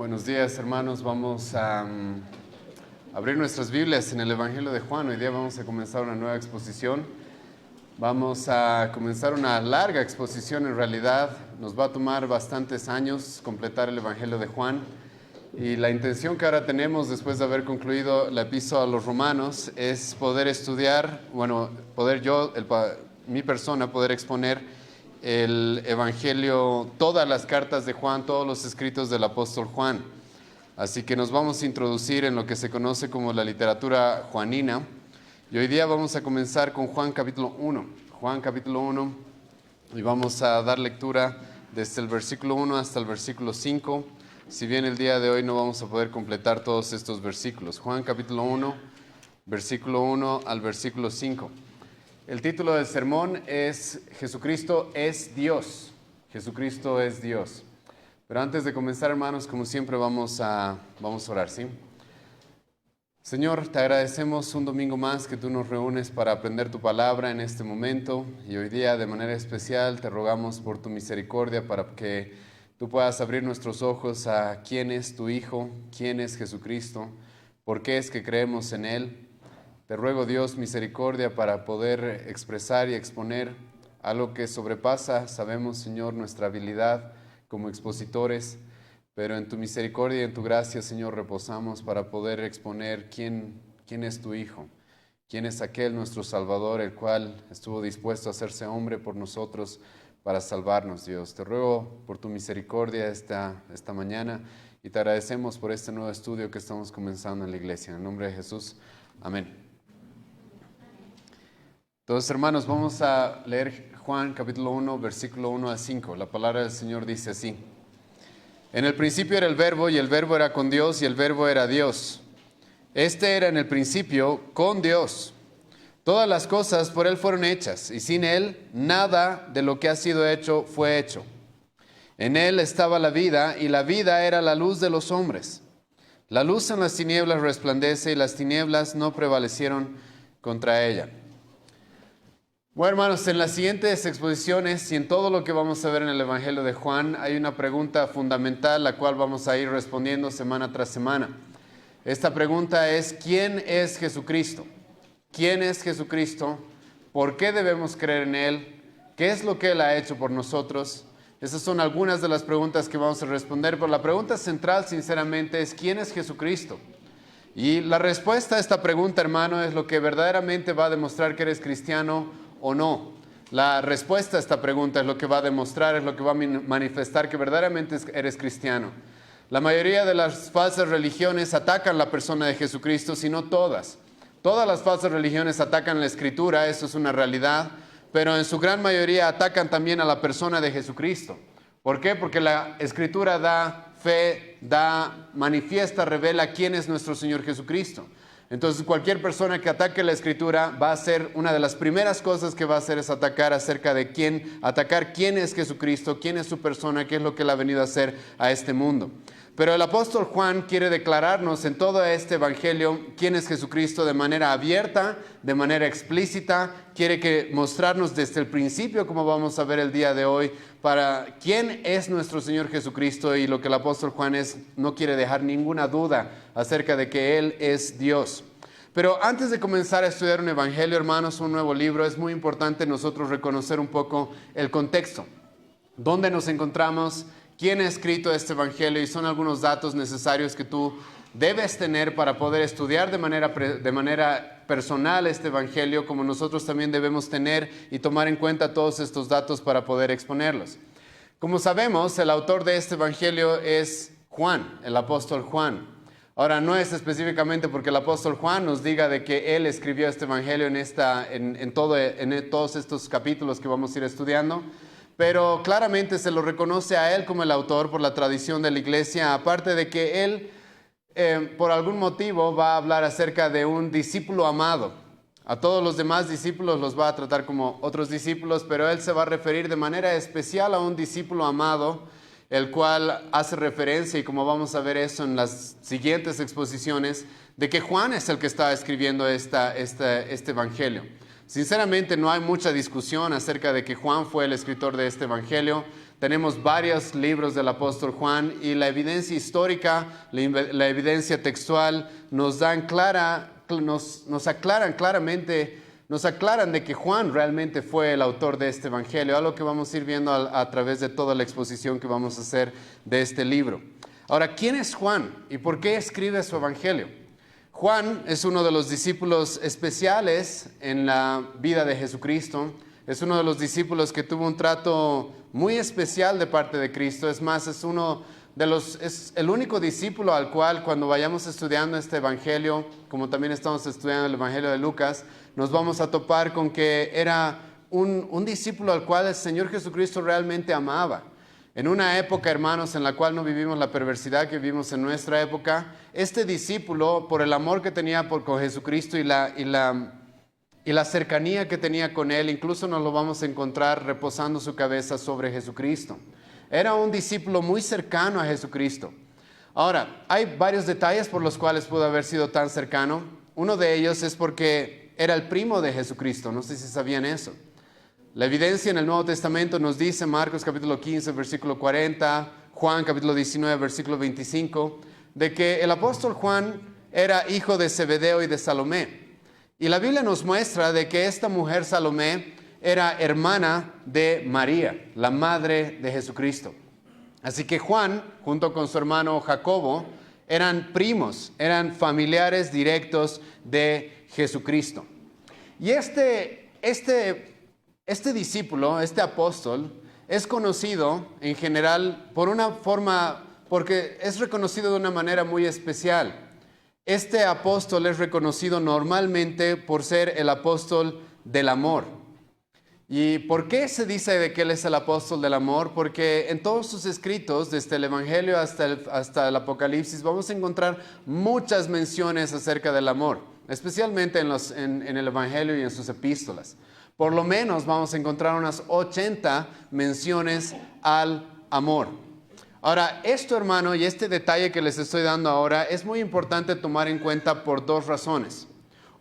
Buenos días, hermanos. Vamos a abrir nuestras Biblias en el Evangelio de Juan. Hoy día vamos a comenzar una nueva exposición. Vamos a comenzar una larga exposición. En realidad nos va a tomar bastantes años completar el Evangelio de Juan. Y la intención que ahora tenemos, después de haber concluido la epístola a los Romanos, es poder estudiar, mi persona, poder exponer el Evangelio, todas las cartas de Juan, todos los escritos del apóstol Juan. Así que nos vamos a introducir en lo que se conoce como la literatura juanina. Y hoy día vamos a comenzar con Juan capítulo 1. Juan capítulo 1, y vamos a dar lectura desde el versículo 1 hasta el versículo 5. Si bien el día de hoy no vamos a poder completar todos estos versículos. Juan capítulo 1, versículo 1 al versículo 5. El título del sermón es Jesucristo es Dios. Jesucristo es Dios. Pero antes de comenzar, hermanos, como siempre vamos a orar, ¿sí? Señor, te agradecemos un domingo más que tú nos reúnes para aprender tu palabra en este momento. Y hoy día, de manera especial, te rogamos por tu misericordia para que tú puedas abrir nuestros ojos a quién es tu Hijo, quién es Jesucristo, por qué es que creemos en Él. Te ruego, Dios, misericordia para poder expresar y exponer algo que sobrepasa, sabemos, Señor, nuestra habilidad como expositores, pero en tu misericordia y en tu gracia, Señor, reposamos para poder exponer quién es tu Hijo, quién es aquel nuestro Salvador, el cual estuvo dispuesto a hacerse hombre por nosotros para salvarnos, Dios. Te ruego por tu misericordia esta mañana y te agradecemos por este nuevo estudio que estamos comenzando en la iglesia. En el nombre de Jesús, amén. Entonces, hermanos, vamos a leer Juan capítulo 1, versículo 1 al 5. La palabra del Señor dice así: En el principio era el Verbo, y el Verbo era con Dios, y el Verbo era Dios. Este era en el principio con Dios. Todas las cosas por Él fueron hechas, y sin Él nada de lo que ha sido hecho fue hecho. En Él estaba la vida, y la vida era la luz de los hombres. La luz en las tinieblas resplandece, y las tinieblas no prevalecieron contra ella. Bueno, hermanos, en las siguientes exposiciones y en todo lo que vamos a ver en el Evangelio de Juan, hay una pregunta fundamental, la cual vamos a ir respondiendo semana tras semana. Esta pregunta es: ¿quién es Jesucristo? ¿Quién es Jesucristo? ¿Por qué debemos creer en Él? ¿Qué es lo que Él ha hecho por nosotros? Esas son algunas de las preguntas que vamos a responder, pero la pregunta central, sinceramente, es: ¿quién es Jesucristo? Y la respuesta a esta pregunta, hermano, es lo que verdaderamente va a demostrar que eres cristiano o no. La respuesta a esta pregunta es lo que va a demostrar, es lo que va a manifestar que verdaderamente eres cristiano. La mayoría de las falsas religiones atacan la persona de Jesucristo, si no todas. Todas las falsas religiones atacan la Escritura, eso es una realidad, pero en su gran mayoría atacan también a la persona de Jesucristo. ¿Por qué? Porque la Escritura da fe, manifiesta, revela quién es nuestro Señor Jesucristo. Entonces, cualquier persona que ataque la Escritura va a ser una de las primeras cosas que va a hacer es atacar quién es Jesucristo, quién es su persona, qué es lo que Él ha venido a hacer a este mundo. Pero el apóstol Juan quiere declararnos en todo este evangelio quién es Jesucristo de manera abierta, de manera explícita. Quiere mostrarnos desde el principio, como vamos a ver el día de hoy, para quién es nuestro Señor Jesucristo, y lo que el apóstol Juan no quiere dejar ninguna duda acerca de que Él es Dios. Pero antes de comenzar a estudiar un evangelio, hermanos, un nuevo libro, es muy importante nosotros reconocer un poco el contexto. ¿Dónde nos encontramos? ¿Quién ha escrito este evangelio? Y son algunos datos necesarios que tú debes tener para poder estudiar de manera personal este evangelio, como nosotros también debemos tener y tomar en cuenta todos estos datos para poder exponerlos. Como sabemos, el autor de este evangelio es Juan, el apóstol Juan. Ahora, no es específicamente porque el apóstol Juan nos diga de que él escribió este evangelio en todos estos capítulos que vamos a ir estudiando, pero claramente se lo reconoce a él como el autor por la tradición de la iglesia, aparte de que él, por algún motivo, va a hablar acerca de un discípulo amado. A todos los demás discípulos los va a tratar como otros discípulos, pero él se va a referir de manera especial a un discípulo amado, el cual hace referencia, y como vamos a ver eso en las siguientes exposiciones, de que Juan es el que está escribiendo este evangelio. Sinceramente, no hay mucha discusión acerca de que Juan fue el escritor de este evangelio. tenemos varios libros del apóstol Juan y la evidencia histórica, la evidencia textual nos aclaran claramente, nos aclaran de que Juan realmente fue el autor de este evangelio, algo que vamos a ir viendo a través de toda la exposición que vamos a hacer de este libro. Ahora, ¿quién es Juan y por qué escribe su evangelio? Juan es uno de los discípulos especiales en la vida de Jesucristo. Es uno de los discípulos que tuvo un trato muy especial de parte de Cristo. Es más, es el único discípulo al cual cuando vayamos estudiando este evangelio, como también estamos estudiando el evangelio de Lucas, nos vamos a topar con que era un discípulo al cual el Señor Jesucristo realmente amaba. En una época, hermanos, en la cual no vivimos la perversidad que vivimos en nuestra época, este discípulo, por el amor que tenía con Jesucristo y la cercanía que tenía con Él, incluso nos lo vamos a encontrar reposando su cabeza sobre Jesucristo. Era un discípulo muy cercano a Jesucristo. Ahora, hay varios detalles por los cuales pudo haber sido tan cercano. Uno de ellos es porque era el primo de Jesucristo. No sé si sabían eso. La evidencia en el Nuevo Testamento nos dice, Marcos capítulo 15, versículo 40, Juan capítulo 19, versículo 25, de que el apóstol Juan era hijo de Zebedeo y de Salomé. Y la Biblia nos muestra de que esta mujer Salomé era hermana de María, la madre de Jesucristo. Así que Juan, junto con su hermano Jacobo, eran primos, eran familiares directos de Jesucristo. Y este discípulo, este apóstol, es conocido en general porque es reconocido de una manera muy especial. Este apóstol es reconocido normalmente por ser el apóstol del amor. ¿Y por qué se dice de que él es el apóstol del amor? Porque en todos sus escritos, desde el Evangelio hasta el Apocalipsis, vamos a encontrar muchas menciones acerca del amor, especialmente en el Evangelio y en sus epístolas. Por lo menos vamos a encontrar unas 80 menciones al amor. Ahora, esto, hermano, y este detalle que les estoy dando ahora es muy importante tomar en cuenta por dos razones.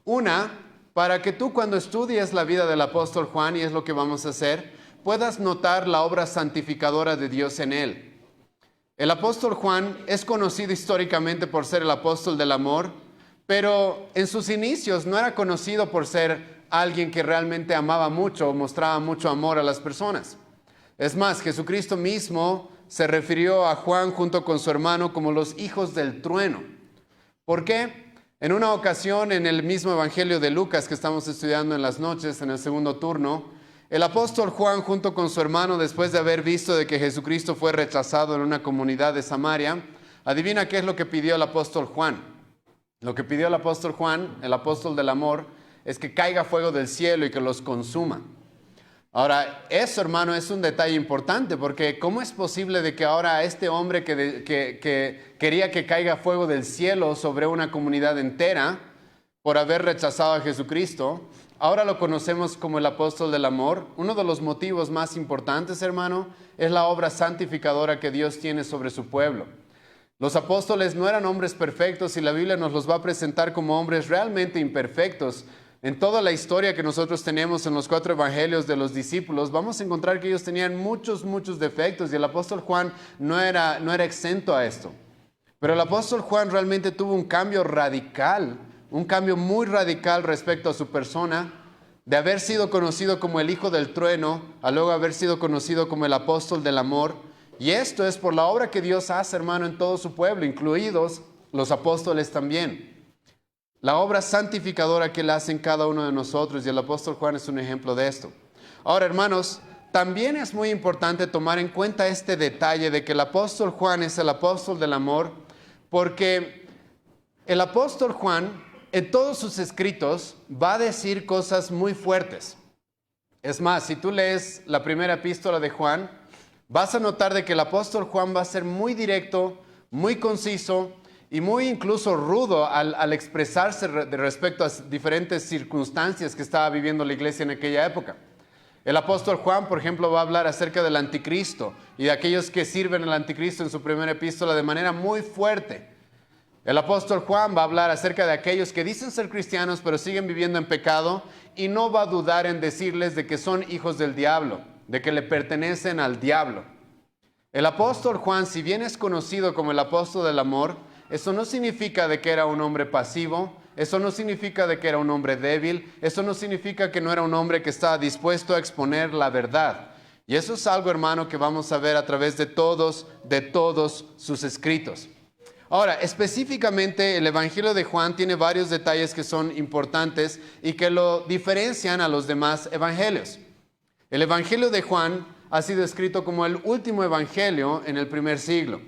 Una, para que tú cuando estudies la vida del apóstol Juan, y es lo que vamos a hacer, puedas notar la obra santificadora de Dios en él. El apóstol Juan es conocido históricamente por ser el apóstol del amor, pero en sus inicios no era conocido por ser alguien que realmente amaba mucho o mostraba mucho amor a las personas. Es más, Jesucristo mismo se refirió a Juan junto con su hermano como los hijos del trueno. ¿Por qué? En una ocasión, en el mismo Evangelio de Lucas que estamos estudiando en las noches, en el segundo turno, el apóstol Juan junto con su hermano, después de haber visto de que Jesucristo fue rechazado en una comunidad de Samaria, adivina qué es lo que pidió el apóstol Juan. Lo que pidió el apóstol Juan, el apóstol del amor, es que caiga fuego del cielo y que los consuma. Ahora, eso, hermano, es un detalle importante, porque ¿cómo es posible de que ahora este hombre que quería que caiga fuego del cielo sobre una comunidad entera por haber rechazado a Jesucristo, ahora lo conocemos como el apóstol del amor? Uno de los motivos más importantes, hermano, es la obra santificadora que Dios tiene sobre su pueblo. Los apóstoles no eran hombres perfectos y la Biblia nos los va a presentar como hombres realmente imperfectos. En toda la historia que nosotros tenemos en los 4 evangelios de los discípulos, vamos a encontrar que ellos tenían muchos defectos y el apóstol Juan no era exento a esto. Pero el apóstol Juan realmente tuvo un cambio radical, un cambio muy radical respecto a su persona, de haber sido conocido como el hijo del trueno, a luego haber sido conocido como el apóstol del amor. Y esto es por la obra que Dios hace, hermano, en todo su pueblo, incluidos los apóstoles también. La obra santificadora que Él hace en cada uno de nosotros, y el apóstol Juan es un ejemplo de esto. Ahora, hermanos, también es muy importante tomar en cuenta este detalle de que el apóstol Juan es el apóstol del amor, porque el apóstol Juan, en todos sus escritos, va a decir cosas muy fuertes. Es más, si tú lees la primera epístola de Juan, vas a notar de que el apóstol Juan va a ser muy directo, muy conciso, y muy incluso rudo al expresarse respecto a diferentes circunstancias que estaba viviendo la iglesia en aquella época. El apóstol Juan, por ejemplo, va a hablar acerca del anticristo y de aquellos que sirven al anticristo en su primera epístola de manera muy fuerte. El apóstol Juan va a hablar acerca de aquellos que dicen ser cristianos pero siguen viviendo en pecado y no va a dudar en decirles de que son hijos del diablo, de que le pertenecen al diablo. El apóstol Juan, si bien es conocido como el apóstol del amor, eso no significa de que era un hombre pasivo, eso no significa de que era un hombre débil, eso no significa que no era un hombre que estaba dispuesto a exponer la verdad. Y eso es algo, hermano, que vamos a ver a través de todos sus escritos. Ahora, específicamente el Evangelio de Juan tiene varios detalles que son importantes y que lo diferencian a los demás evangelios. El Evangelio de Juan ha sido escrito como el último evangelio en el primer siglo.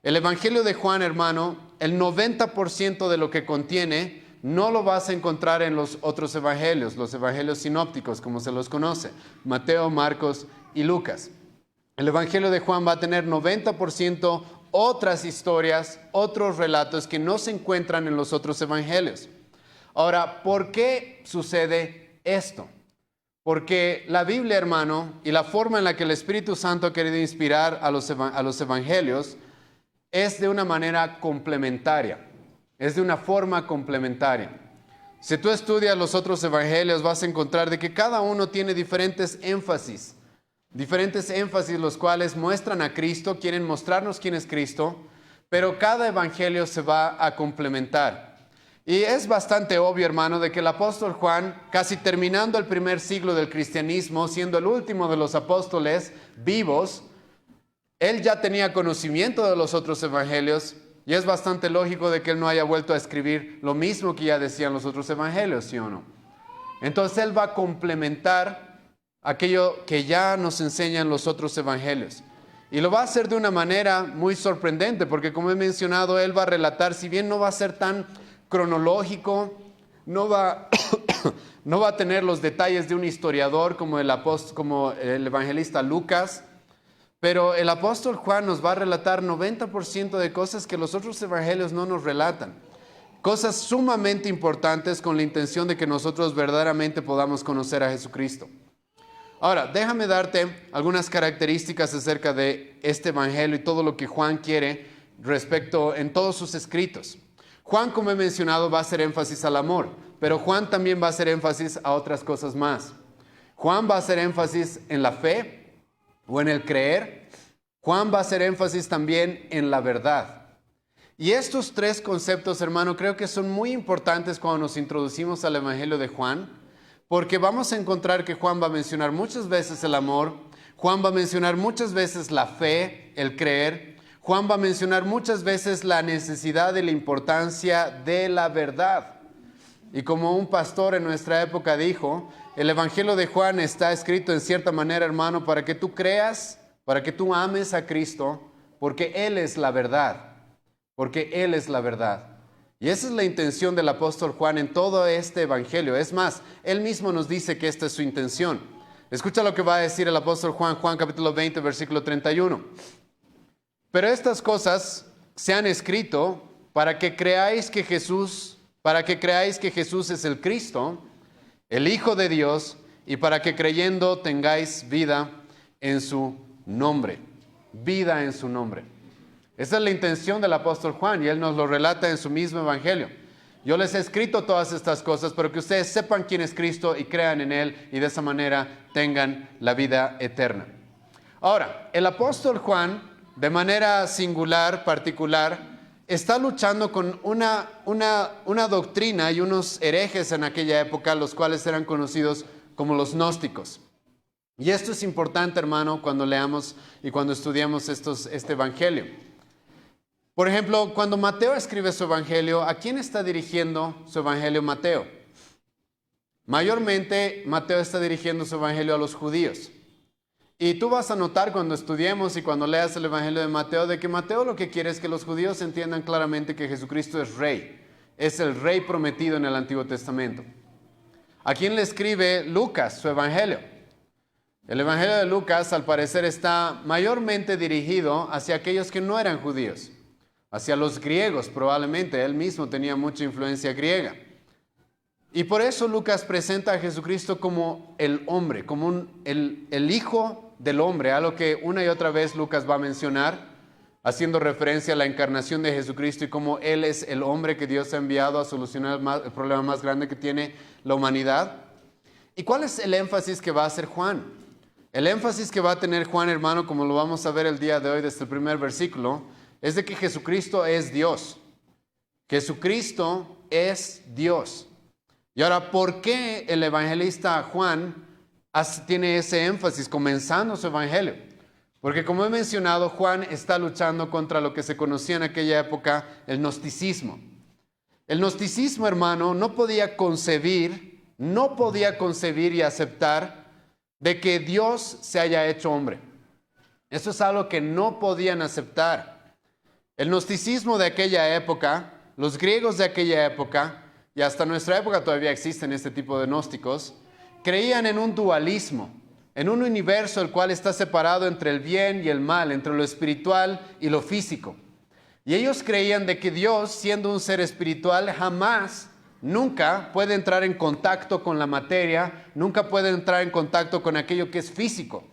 El Evangelio de Juan, hermano, el 90% de lo que contiene no lo vas a encontrar en los otros evangelios, los evangelios sinópticos, como se los conoce, Mateo, Marcos y Lucas. El Evangelio de Juan va a tener 90% otras historias, otros relatos que no se encuentran en los otros evangelios. Ahora, ¿por qué sucede esto? Porque la Biblia, hermano, y la forma en la que el Espíritu Santo ha querido inspirar a los evangelios es de una manera complementaria, es de una forma complementaria. Si tú estudias los otros evangelios vas a encontrar de que cada uno tiene diferentes énfasis los cuales muestran a Cristo, quieren mostrarnos quién es Cristo, pero cada evangelio se va a complementar. Y es bastante obvio, hermano, de que el apóstol Juan, casi terminando el primer siglo del cristianismo, siendo el último de los apóstoles vivos, él ya tenía conocimiento de los otros evangelios y es bastante lógico de que él no haya vuelto a escribir lo mismo que ya decían los otros evangelios, ¿sí o no? Entonces él va a complementar aquello que ya nos enseñan los otros evangelios. Y lo va a hacer de una manera muy sorprendente, porque como he mencionado, él va a relatar, si bien no va a ser tan cronológico, no va a tener los detalles de un historiador como el evangelista Lucas, pero el apóstol Juan nos va a relatar 90% de cosas que los otros evangelios no nos relatan. Cosas sumamente importantes con la intención de que nosotros verdaderamente podamos conocer a Jesucristo. Ahora, déjame darte algunas características acerca de este evangelio y todo lo que Juan quiere respecto en todos sus escritos. Juan, como he mencionado, va a hacer énfasis al amor, pero Juan también va a hacer énfasis a otras cosas más. Juan va a hacer énfasis en la fe o en el creer. Juan va a hacer énfasis también en la verdad. Y estos tres conceptos, hermano, creo que son muy importantes cuando nos introducimos al Evangelio de Juan, porque vamos a encontrar que Juan va a mencionar muchas veces el amor, Juan va a mencionar muchas veces la fe, el creer, Juan va a mencionar muchas veces la necesidad y la importancia de la verdad. Y como un pastor en nuestra época dijo, el Evangelio de Juan está escrito en cierta manera, hermano, para que tú creas, para que tú ames a Cristo, porque Él es la verdad. Porque Él es la verdad. Y esa es la intención del apóstol Juan en todo este evangelio. Es más, él mismo nos dice que esta es su intención. Escucha lo que va a decir el apóstol Juan, Juan capítulo 20, versículo 31. Pero estas cosas se han escrito para que creáis que Jesús es el Cristo, el Hijo de Dios, y para que creyendo tengáis vida en su nombre. Vida en su nombre. Esa es la intención del apóstol Juan y él nos lo relata en su mismo evangelio. Yo les he escrito todas estas cosas para que ustedes sepan quién es Cristo y crean en Él y de esa manera tengan la vida eterna. Ahora, el apóstol Juan, de manera singular, particular, está luchando con una doctrina y unos herejes en aquella época, los cuales eran conocidos como los gnósticos. Y esto es importante, hermano, cuando leamos y cuando estudiamos este evangelio. Por ejemplo, cuando Mateo escribe su evangelio, ¿a quién está dirigiendo su evangelio Mateo? Mayormente, Mateo está dirigiendo su evangelio a los judíos. Y tú vas a notar cuando estudiemos y cuando leas el evangelio de Mateo, de que Mateo lo que quiere es que los judíos entiendan claramente que Jesucristo es rey. Es el rey prometido en el Antiguo Testamento. ¿A quién le escribe Lucas su evangelio? El evangelio de Lucas, al parecer, está mayormente dirigido hacia aquellos que no eran judíos. Hacia los griegos probablemente, él mismo tenía mucha influencia griega. Y por eso Lucas presenta a Jesucristo como el hombre, como el Hijo del hombre, algo que una y otra vez Lucas va a mencionar, haciendo referencia a la encarnación de Jesucristo y cómo Él es el hombre que Dios ha enviado a solucionar el problema más grande que tiene la humanidad. ¿Y cuál es el énfasis que va a hacer Juan? El énfasis que va a tener Juan, hermano, como lo vamos a ver el día de hoy desde el primer versículo, es de que Jesucristo es Dios. Jesucristo es Dios. Y ahora, ¿por qué el evangelista Juan tiene ese énfasis comenzando su evangelio? Porque como he mencionado, Juan está luchando contra lo que se conocía en aquella época, el gnosticismo. El gnosticismo, hermano, no podía concebir y aceptar de que Dios se haya hecho hombre. Eso es algo que no podían aceptar. El gnosticismo de aquella época, los griegos de aquella época, y hasta nuestra época todavía existen este tipo de gnósticos, creían en un dualismo, en un universo el cual está separado entre el bien y el mal, entre lo espiritual y lo físico. Y ellos creían de que Dios, siendo un ser espiritual, jamás, nunca puede entrar en contacto con la materia, nunca puede entrar en contacto con aquello que es físico.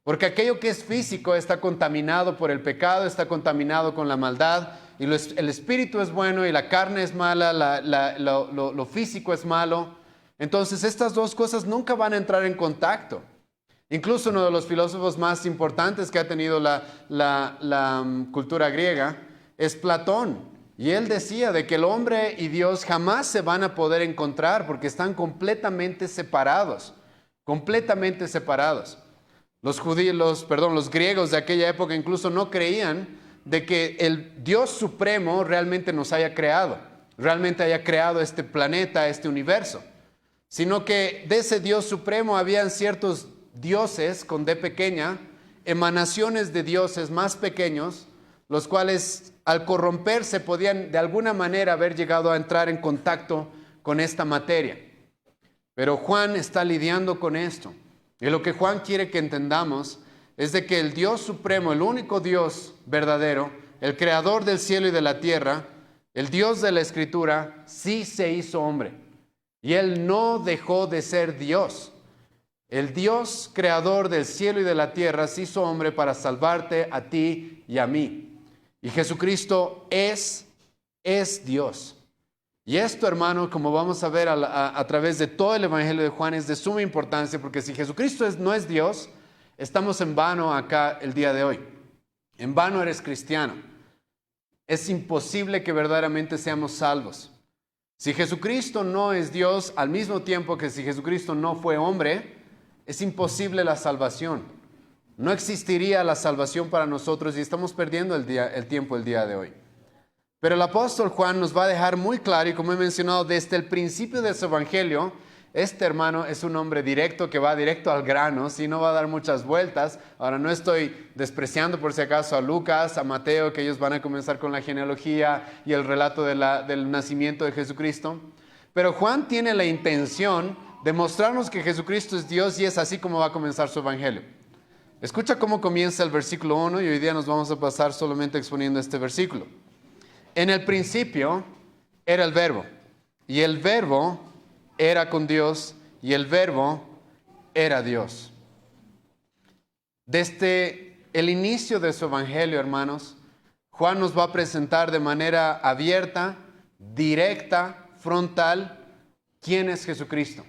Porque aquello que es físico está contaminado por el pecado, está contaminado con la maldad, y el espíritu es bueno y la carne es mala, lo físico es malo. Entonces estas dos cosas nunca van a entrar en contacto. Incluso uno de los filósofos más importantes que ha tenido la cultura griega es Platón. Y él decía de que el hombre y Dios jamás se van a poder encontrar porque están completamente separados. Completamente separados. Los griegos de aquella época incluso no creían de que el Dios supremo realmente nos haya creado. Realmente haya creado este planeta, este universo. Sino que de ese Dios supremo habían ciertos dioses con D pequeña, emanaciones de dioses más pequeños, los cuales al corromperse podían de alguna manera haber llegado a entrar en contacto con esta materia. Pero Juan está lidiando con esto. Y lo que Juan quiere que entendamos es de que el Dios supremo, el único Dios verdadero, el creador del cielo y de la tierra, el Dios de la Escritura, sí se hizo hombre. Y Él no dejó de ser Dios. El Dios creador del cielo y de la tierra se hizo hombre para salvarte a ti y a mí. Y Jesucristo es Dios. Y esto, hermano, como vamos a ver a través de todo el Evangelio de Juan, es de suma importancia, porque si Jesucristo no es Dios, estamos en vano acá el día de hoy. En vano eres cristiano. Es imposible que verdaderamente seamos salvos. Si Jesucristo no es Dios, al mismo tiempo que si Jesucristo no fue hombre, es imposible la salvación. No existiría la salvación para nosotros y estamos perdiendo el tiempo el día de hoy. Pero el apóstol Juan nos va a dejar muy claro, y como he mencionado desde el principio de su evangelio, este hermano es un hombre directo que va directo al grano, si no va a dar muchas vueltas. Ahora no estoy despreciando por si acaso a Lucas, a Mateo, que ellos van a comenzar con la genealogía y el relato del nacimiento de Jesucristo. Pero Juan tiene la intención de mostrarnos que Jesucristo es Dios y es así como va a comenzar su evangelio. Escucha cómo comienza el versículo 1 y hoy día nos vamos a pasar solamente exponiendo este versículo. En el principio era el verbo, y el verbo era con Dios, y el verbo era Dios. Desde el inicio de su evangelio, hermanos, Juan nos va a presentar de manera abierta, directa, frontal, quién es Jesucristo.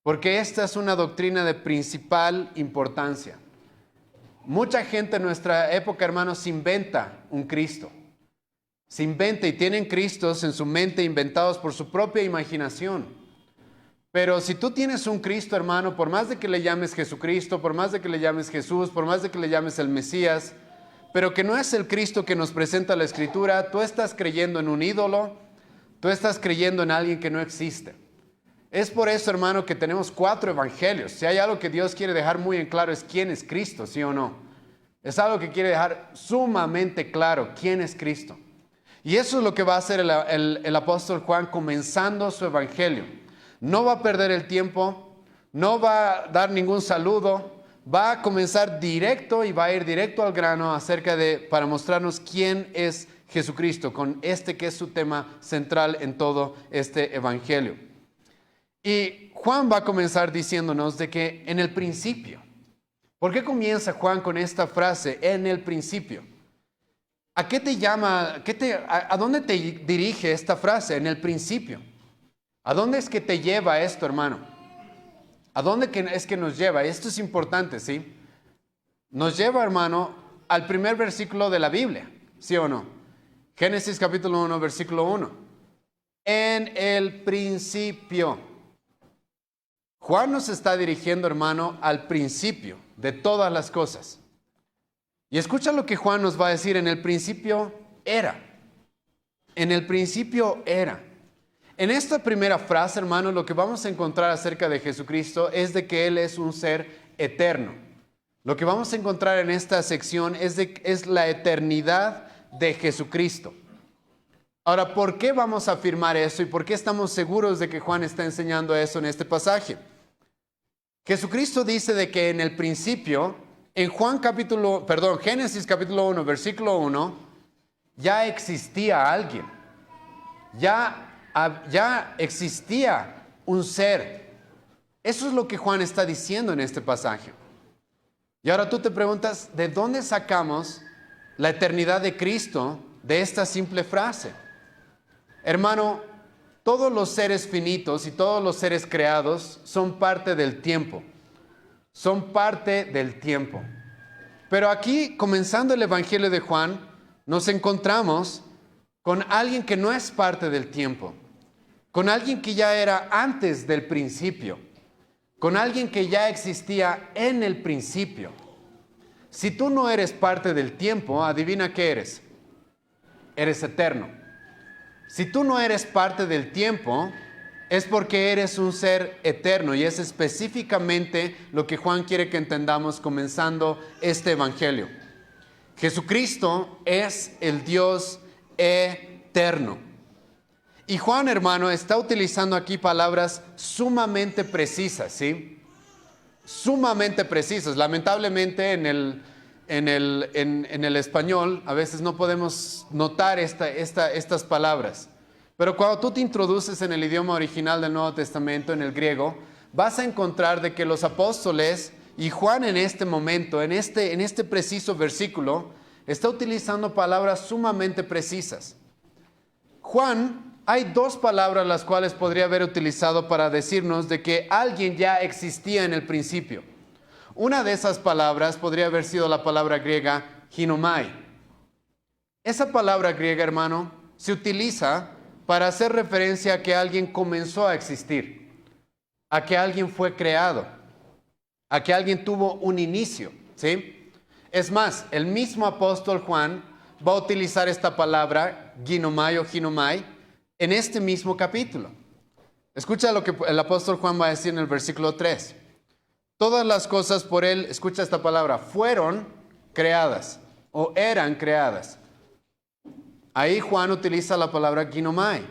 Porque esta es una doctrina de principal importancia. Mucha gente en nuestra época, hermanos, se inventa un Cristo. Se inventa y tienen Cristos en su mente inventados por su propia imaginación. Pero si tú tienes un Cristo, hermano, por más de que le llames Jesucristo, por más de que le llames Jesús, por más de que le llames el Mesías, pero que no es el Cristo que nos presenta la Escritura, tú estás creyendo en un ídolo, tú estás creyendo en alguien que no existe. Es por eso, hermano, que tenemos 4 evangelios. Si hay algo que Dios quiere dejar muy en claro es quién es Cristo, ¿sí o no? Es algo que quiere dejar sumamente claro, quién es Cristo. Y eso es lo que va a hacer el apóstol Juan comenzando su evangelio. No va a perder el tiempo, no va a dar ningún saludo, va a comenzar directo y va a ir directo al grano para mostrarnos quién es Jesucristo, con este que es su tema central en todo este evangelio. Y Juan va a comenzar diciéndonos de que en el principio. ¿Por qué comienza Juan con esta frase, en el principio? ¿A qué te llama, a dónde te dirige esta frase, en el principio? ¿A dónde es que te lleva esto, hermano? ¿A dónde es que nos lleva? Esto es importante, ¿sí? Nos lleva, hermano, al primer versículo de la Biblia, ¿sí o no? Génesis capítulo 1, versículo 1. En el principio. Juan nos está dirigiendo, hermano, al principio de todas las cosas. Y escucha lo que Juan nos va a decir: en el principio era. En el principio era. En esta primera frase, hermano, lo que vamos a encontrar acerca de Jesucristo es de que Él es un ser eterno. Lo que vamos a encontrar en esta sección es la eternidad de Jesucristo. Ahora, ¿por qué vamos a afirmar eso y por qué estamos seguros de que Juan está enseñando eso en este pasaje? Jesucristo dice de que en el principio, en Génesis capítulo 1, versículo 1, ya existía alguien. Ya existía un ser. Eso es lo que Juan está diciendo en este pasaje. Y ahora tú te preguntas, ¿de dónde sacamos la eternidad de Cristo de esta simple frase? Hermano, todos los seres finitos y todos los seres creados son parte del tiempo. Son parte del tiempo. Pero aquí, comenzando el Evangelio de Juan, nos encontramos con alguien que no es parte del tiempo, con alguien que ya era antes del principio, con alguien que ya existía en el principio. Si tú no eres parte del tiempo, adivina qué eres. Eres eterno. Si tú no eres parte del tiempo, es porque eres un ser eterno, y es específicamente lo que Juan quiere que entendamos comenzando este evangelio. Jesucristo es el Dios eterno. Y Juan, hermano, está utilizando aquí palabras sumamente precisas, ¿sí? Sumamente precisas. Lamentablemente en el español a veces no podemos notar estas palabras. Pero cuando tú te introduces en el idioma original del Nuevo Testamento, en el griego, vas a encontrar de que los apóstoles y Juan en este momento, en este preciso versículo, está utilizando palabras sumamente precisas. Juan, hay dos palabras las cuales podría haber utilizado para decirnos de que alguien ya existía en el principio. Una de esas palabras podría haber sido la palabra griega ginomai. Esa palabra griega, hermano, se utiliza para hacer referencia a que alguien comenzó a existir, a que alguien fue creado, a que alguien tuvo un inicio, ¿sí? Es más, el mismo apóstol Juan va a utilizar esta palabra ginomai o ginomai en este mismo capítulo. Escucha lo que el apóstol Juan va a decir en el versículo 3. Todas las cosas por él, escucha esta palabra, fueron creadas o eran creadas. Ahí Juan utiliza la palabra ginomai,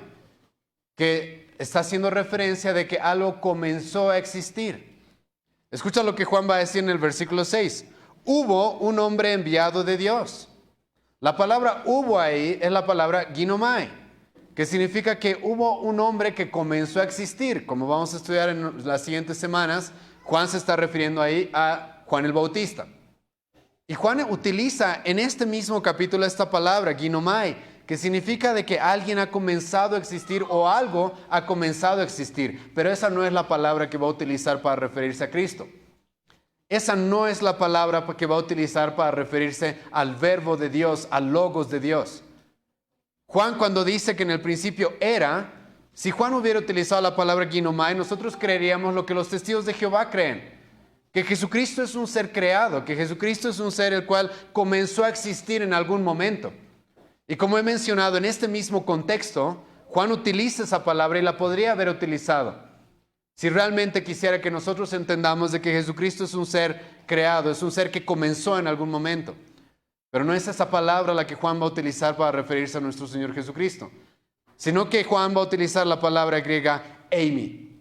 que está haciendo referencia de que algo comenzó a existir. Escucha lo que Juan va a decir en el versículo 6. Hubo un hombre enviado de Dios. La palabra hubo ahí es la palabra ginomai, que significa que hubo un hombre que comenzó a existir. Como vamos a estudiar en las siguientes semanas, Juan se está refiriendo ahí a Juan el Bautista. Y Juan utiliza en este mismo capítulo esta palabra, ginomai, que significa de que alguien ha comenzado a existir o algo ha comenzado a existir. Pero esa no es la palabra que va a utilizar para referirse a Cristo. Esa no es la palabra que va a utilizar para referirse al verbo de Dios, al logos de Dios. Juan, cuando dice que en el principio era, si Juan hubiera utilizado la palabra ginomai, nosotros creeríamos lo que los testigos de Jehová creen, que Jesucristo es un ser creado, que Jesucristo es un ser el cual comenzó a existir en algún momento. Y como he mencionado, en este mismo contexto, Juan utiliza esa palabra y la podría haber utilizado si realmente quisiera que nosotros entendamos de que Jesucristo es un ser creado, es un ser que comenzó en algún momento. Pero no es esa palabra la que Juan va a utilizar para referirse a nuestro Señor Jesucristo, sino que Juan va a utilizar la palabra griega eimi.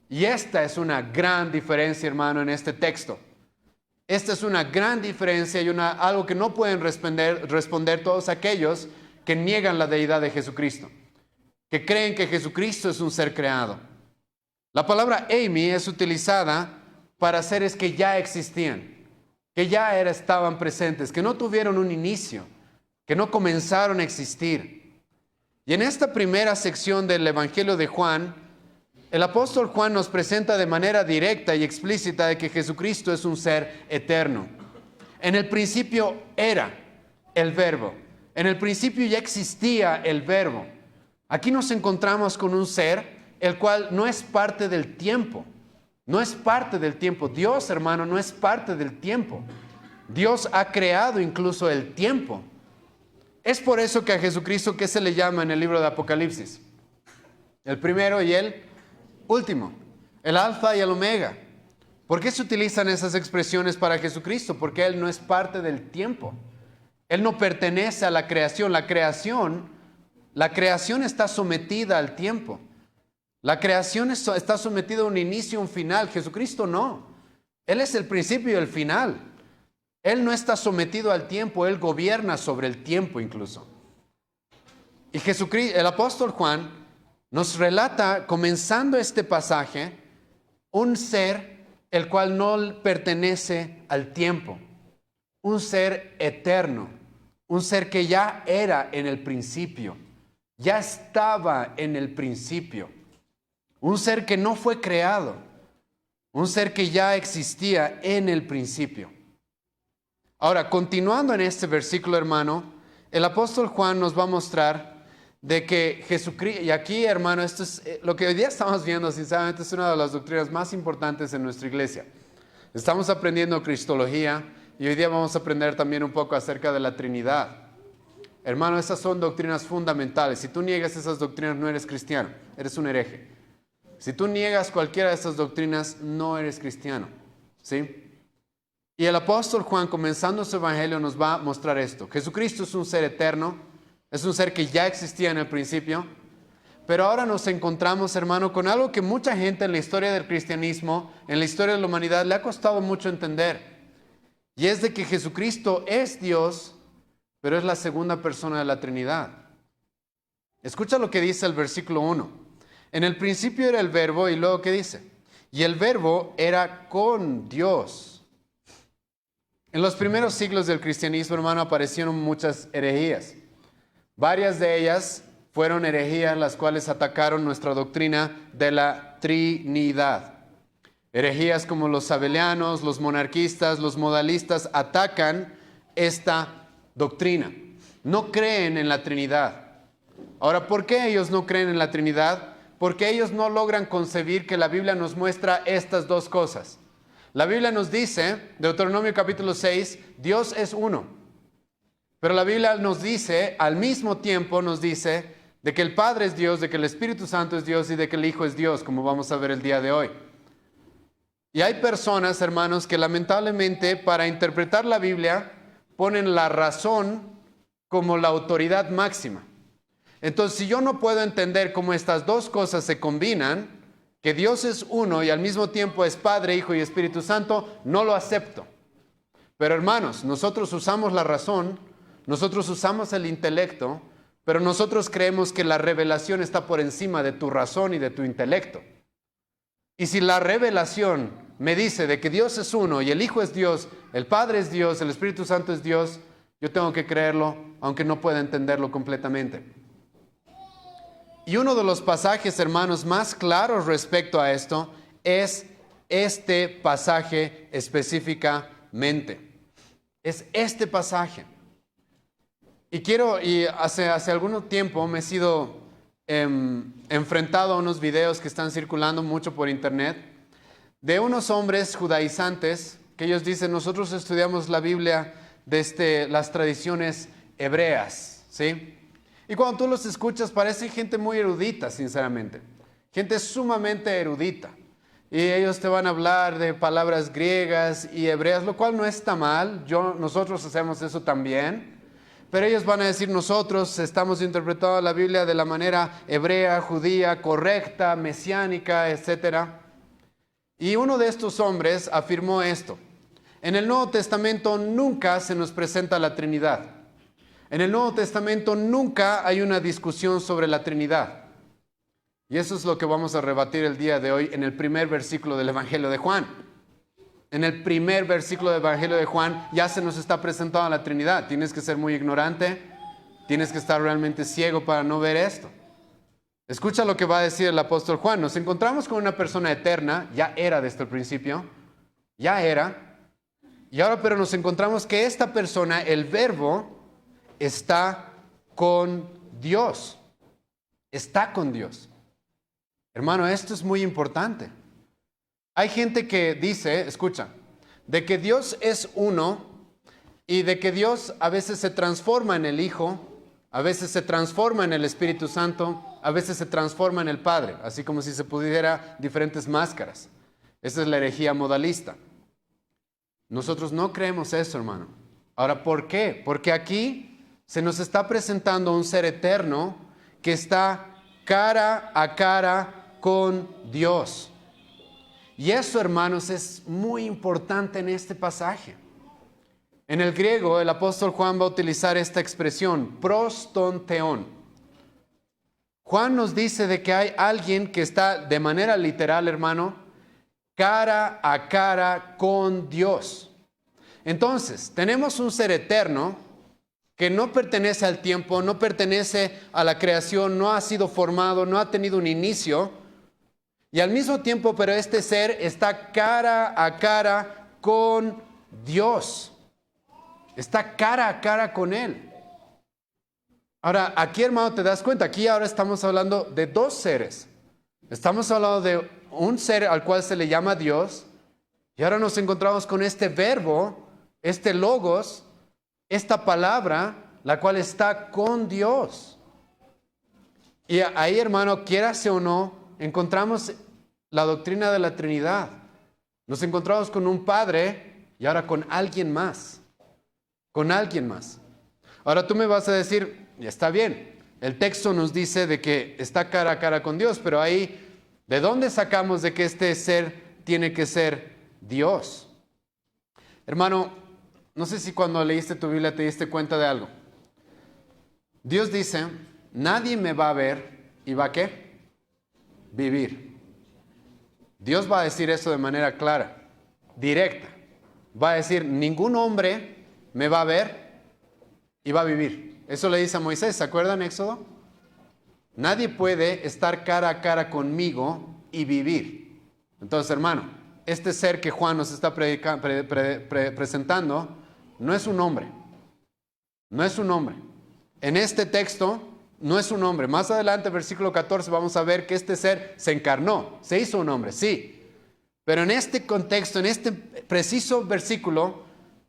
Y esta es una gran diferencia, hermano, en este texto. Esta es una gran diferencia y algo que no pueden responder todos aquellos que niegan la deidad de Jesucristo, que creen que Jesucristo es un ser creado. La palabra eimi es utilizada para seres que ya existían, que ya estaban presentes, que no tuvieron un inicio, que no comenzaron a existir. Y en esta primera sección del Evangelio de Juan, El apóstol Juan nos presenta de manera directa y explícita de que Jesucristo es un ser eterno. En el principio era el Verbo. En el principio ya existía el Verbo. Aquí nos encontramos con un ser el cual no es parte del tiempo. No es parte del tiempo. Dios, hermano, no es parte del tiempo. Dios ha creado incluso el tiempo. Es por eso que a Jesucristo, ¿qué se le llama en el libro de Apocalipsis? El primero y el último. El alfa y el omega. ¿Por qué se utilizan esas expresiones para Jesucristo? Porque Él no es parte del tiempo. Él no pertenece a la creación. La creación está sometida al tiempo. La creación está sometida a un inicio y un final. Jesucristo no. Él es el principio y el final. Él no está sometido al tiempo. Él gobierna sobre el tiempo incluso. Y Jesucristo, el apóstol Juan nos relata, comenzando este pasaje, un ser el cual no pertenece al tiempo. Un ser eterno. Un ser que ya era en el principio. Ya estaba en el principio. Un ser que no fue creado. Un ser que ya existía en el principio. Ahora, continuando en este versículo, hermano, el apóstol Juan nos va a mostrar de que Jesucristo, y aquí, hermano, esto es lo que hoy día estamos viendo, sinceramente, es una de las doctrinas más importantes en nuestra iglesia. Estamos aprendiendo cristología y hoy día vamos a aprender también un poco acerca de la Trinidad. Hermano, esas son doctrinas fundamentales. Si tú niegas esas doctrinas, no eres cristiano, eres un hereje. Si tú niegas cualquiera de estas doctrinas, no eres cristiano, ¿sí? Y el apóstol Juan, comenzando su evangelio, nos va a mostrar esto. Jesucristo es un ser eterno, es un ser que ya existía en el principio, pero ahora nos encontramos, hermano, con algo que mucha gente en la historia del cristianismo, en la historia de la humanidad, le ha costado mucho entender. Y es de que Jesucristo es Dios, pero es la segunda persona de la Trinidad. Escucha lo que dice el versículo 1. En el principio era el Verbo, y luego ¿qué dice? Y el Verbo era con Dios. En los primeros siglos del cristianismo, hermano, aparecieron muchas herejías. Varias de ellas fueron herejías las cuales atacaron nuestra doctrina de la Trinidad. Herejías como los sabelianos, los monarquistas, los modalistas atacan esta doctrina. No creen en la Trinidad. Ahora, ¿por qué ellos no creen en la Trinidad? Porque ellos no logran concebir que la Biblia nos muestra estas dos cosas. La Biblia nos dice, Deuteronomio capítulo 6, Dios es uno. Pero la Biblia nos dice, al mismo tiempo nos dice, de que el Padre es Dios, de que el Espíritu Santo es Dios y de que el Hijo es Dios, como vamos a ver el día de hoy. Y hay personas, hermanos, que lamentablemente para interpretar la Biblia ponen la razón como la autoridad máxima. Entonces, si yo no puedo entender cómo estas dos cosas se combinan, que Dios es uno y al mismo tiempo es Padre, Hijo y Espíritu Santo, no lo acepto. Pero hermanos, nosotros usamos la razón, nosotros usamos el intelecto, pero nosotros creemos que la revelación está por encima de tu razón y de tu intelecto. Y si la revelación me dice de que Dios es uno y el Hijo es Dios, el Padre es Dios, el Espíritu Santo es Dios, yo tengo que creerlo, aunque no pueda entenderlo completamente. Y uno de los pasajes, hermanos, más claros respecto a esto es este pasaje específicamente. Es este pasaje. Y hace algún tiempo me he sido enfrentado a unos videos que están circulando mucho por internet de unos hombres judaizantes que ellos dicen, nosotros estudiamos la Biblia desde las tradiciones hebreas, ¿sí? Y cuando tú los escuchas, parecen gente muy erudita, sinceramente. Gente sumamente erudita. Y ellos te van a hablar de palabras griegas y hebreas, lo cual no está mal. Nosotros hacemos eso también. Pero ellos van a decir, nosotros estamos interpretando la Biblia de la manera hebrea, judía, correcta, mesiánica, etc. Y uno de estos hombres afirmó esto. En el Nuevo Testamento nunca se nos presenta la Trinidad. En el Nuevo Testamento nunca hay una discusión sobre la Trinidad. Y eso es lo que vamos a rebatir el día de hoy en el primer versículo del Evangelio de Juan. En el primer versículo del Evangelio de Juan ya se nos está presentando la Trinidad. Tienes que ser muy ignorante, tienes que estar realmente ciego para no ver esto. Escucha lo que va a decir el apóstol Juan. Nos encontramos con una persona eterna, ya era desde el principio, ya era, y ahora pero nos encontramos que esta persona, el Verbo, está con Dios. Está con Dios. Hermano, esto es muy importante. Hay gente que dice, escucha, de que Dios es uno y de que Dios a veces se transforma en el Hijo, a veces se transforma en el Espíritu Santo, a veces se transforma en el Padre, así como si se pudiera diferentes máscaras. Esa es la herejía modalista. Nosotros no creemos eso, hermano. Ahora, ¿por qué? Porque aquí se nos está presentando un ser eterno que está cara a cara con Dios. Y eso, hermanos, es muy importante en este pasaje. En el griego, el apóstol Juan va a utilizar esta expresión, prostonteón. Juan nos dice de que hay alguien que está de manera literal, hermano, cara a cara con Dios. Entonces, tenemos un ser eterno que no pertenece al tiempo, no pertenece a la creación, no ha sido formado, no ha tenido un inicio. Y al mismo tiempo, pero este ser está cara a cara con Dios. Está cara a cara con Él. Ahora, aquí, hermano, te das cuenta, aquí ahora estamos hablando de dos seres. Estamos hablando de un ser al cual se le llama Dios, y ahora nos encontramos con este verbo, este logos, esta palabra, la cual está con Dios. Y ahí, hermano, quierase o no, encontramos la doctrina de la Trinidad. Nos encontramos con un Padre y ahora con alguien más. Con alguien más. Ahora tú me vas a decir, ya está bien, el texto nos dice de que está cara a cara con Dios, pero ahí, ¿de dónde sacamos de que este ser tiene que ser Dios? Hermano, no sé si cuando leíste tu Biblia te diste cuenta de algo. Dios dice, nadie me va a ver y va a ¿qué? Vivir. Dios va a decir eso de manera clara, directa. Va a decir, ningún hombre me va a ver y va a vivir. Eso le dice a Moisés, ¿se acuerdan Éxodo? Nadie puede estar cara a cara conmigo y vivir. Entonces, hermano, este ser que Juan nos está presentando no es un hombre. No es un hombre. En este texto no es un hombre. Más adelante, versículo 14, vamos a ver que este ser se encarnó, se hizo un hombre, sí. Pero en este contexto, en este preciso versículo,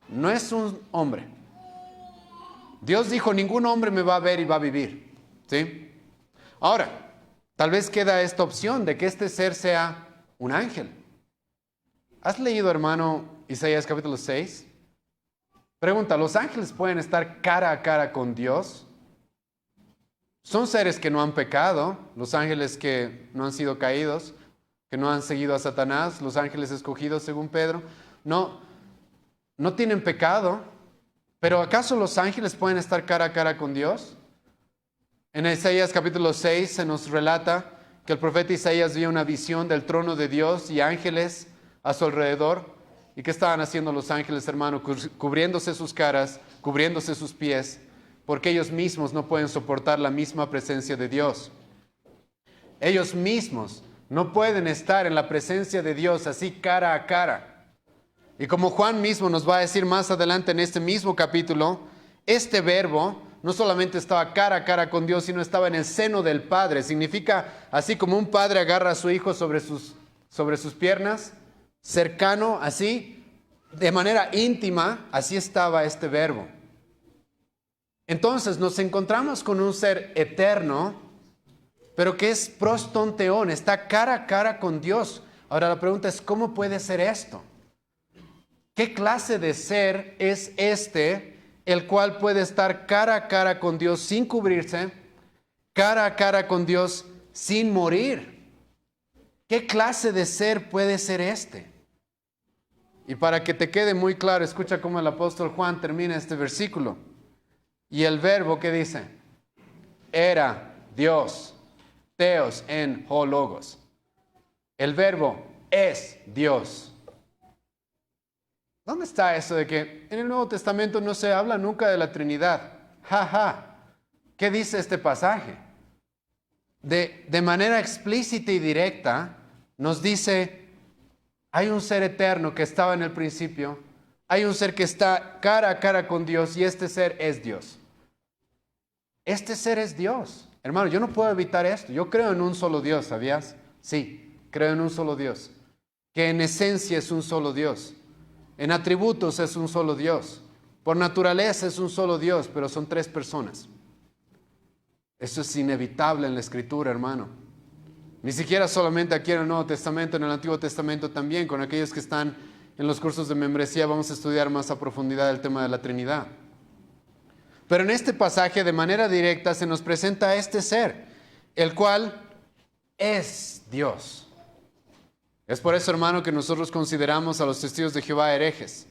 no es un hombre. Dios dijo, ningún hombre me va a ver y va a vivir. ¿Sí? Ahora, tal vez queda esta opción de que este ser sea un ángel. ¿Has leído, hermano, Isaías capítulo 6? Pregunta, ¿los ángeles pueden estar cara a cara con Dios? Son seres que no han pecado, los ángeles que no han sido caídos, que no han seguido a Satanás, los ángeles escogidos según Pedro. No tienen pecado, pero ¿acaso los ángeles pueden estar cara a cara con Dios? En Isaías capítulo 6 se nos relata que el profeta Isaías vio una visión del trono de Dios y ángeles a su alrededor. ¿Y qué estaban haciendo los ángeles, hermano? Cubriéndose sus caras, cubriéndose sus pies, porque ellos mismos no pueden soportar la misma presencia de Dios. Ellos mismos no pueden estar en la presencia de Dios así cara a cara. Y como Juan mismo nos va a decir más adelante en este mismo capítulo, este verbo no solamente estaba cara a cara con Dios, sino estaba en el seno del Padre. Significa, así como un padre agarra a su hijo sobre sus piernas, cercano, así, de manera íntima, así estaba este verbo. Entonces nos encontramos con un ser eterno, pero que es prostonteón, está cara a cara con Dios. Ahora la pregunta es, ¿cómo puede ser esto? ¿Qué clase de ser es este, el cual puede estar cara a cara con Dios sin cubrirse, cara a cara con Dios sin morir? ¿Qué clase de ser puede ser este? Y para que te quede muy claro, escucha cómo el apóstol Juan termina este versículo. Y el verbo que dice, era Dios, theos en ho logos. El verbo es Dios. ¿Dónde está eso de que en el Nuevo Testamento no se habla nunca de la Trinidad? Ja, ja. ¿Qué dice este pasaje? de manera explícita y directa, nos dice, hay un ser eterno que estaba en el principio, hay un ser que está cara a cara con Dios y este ser es Dios. Este ser es Dios. Hermano, yo no puedo evitar esto. Yo creo en un solo Dios, ¿sabías? Sí, creo en un solo Dios. Que en esencia es un solo Dios. En atributos es un solo Dios. Por naturaleza es un solo Dios, pero son tres personas. Eso es inevitable en la Escritura, hermano. Ni siquiera solamente aquí en el Nuevo Testamento, en el Antiguo Testamento también. Con aquellos que están en los cursos de membresía vamos a estudiar más a profundidad el tema de la Trinidad. Pero en este pasaje, de manera directa, se nos presenta a este ser, el cual es Dios. Es por eso, hermano, que nosotros consideramos a los testigos de Jehová herejes.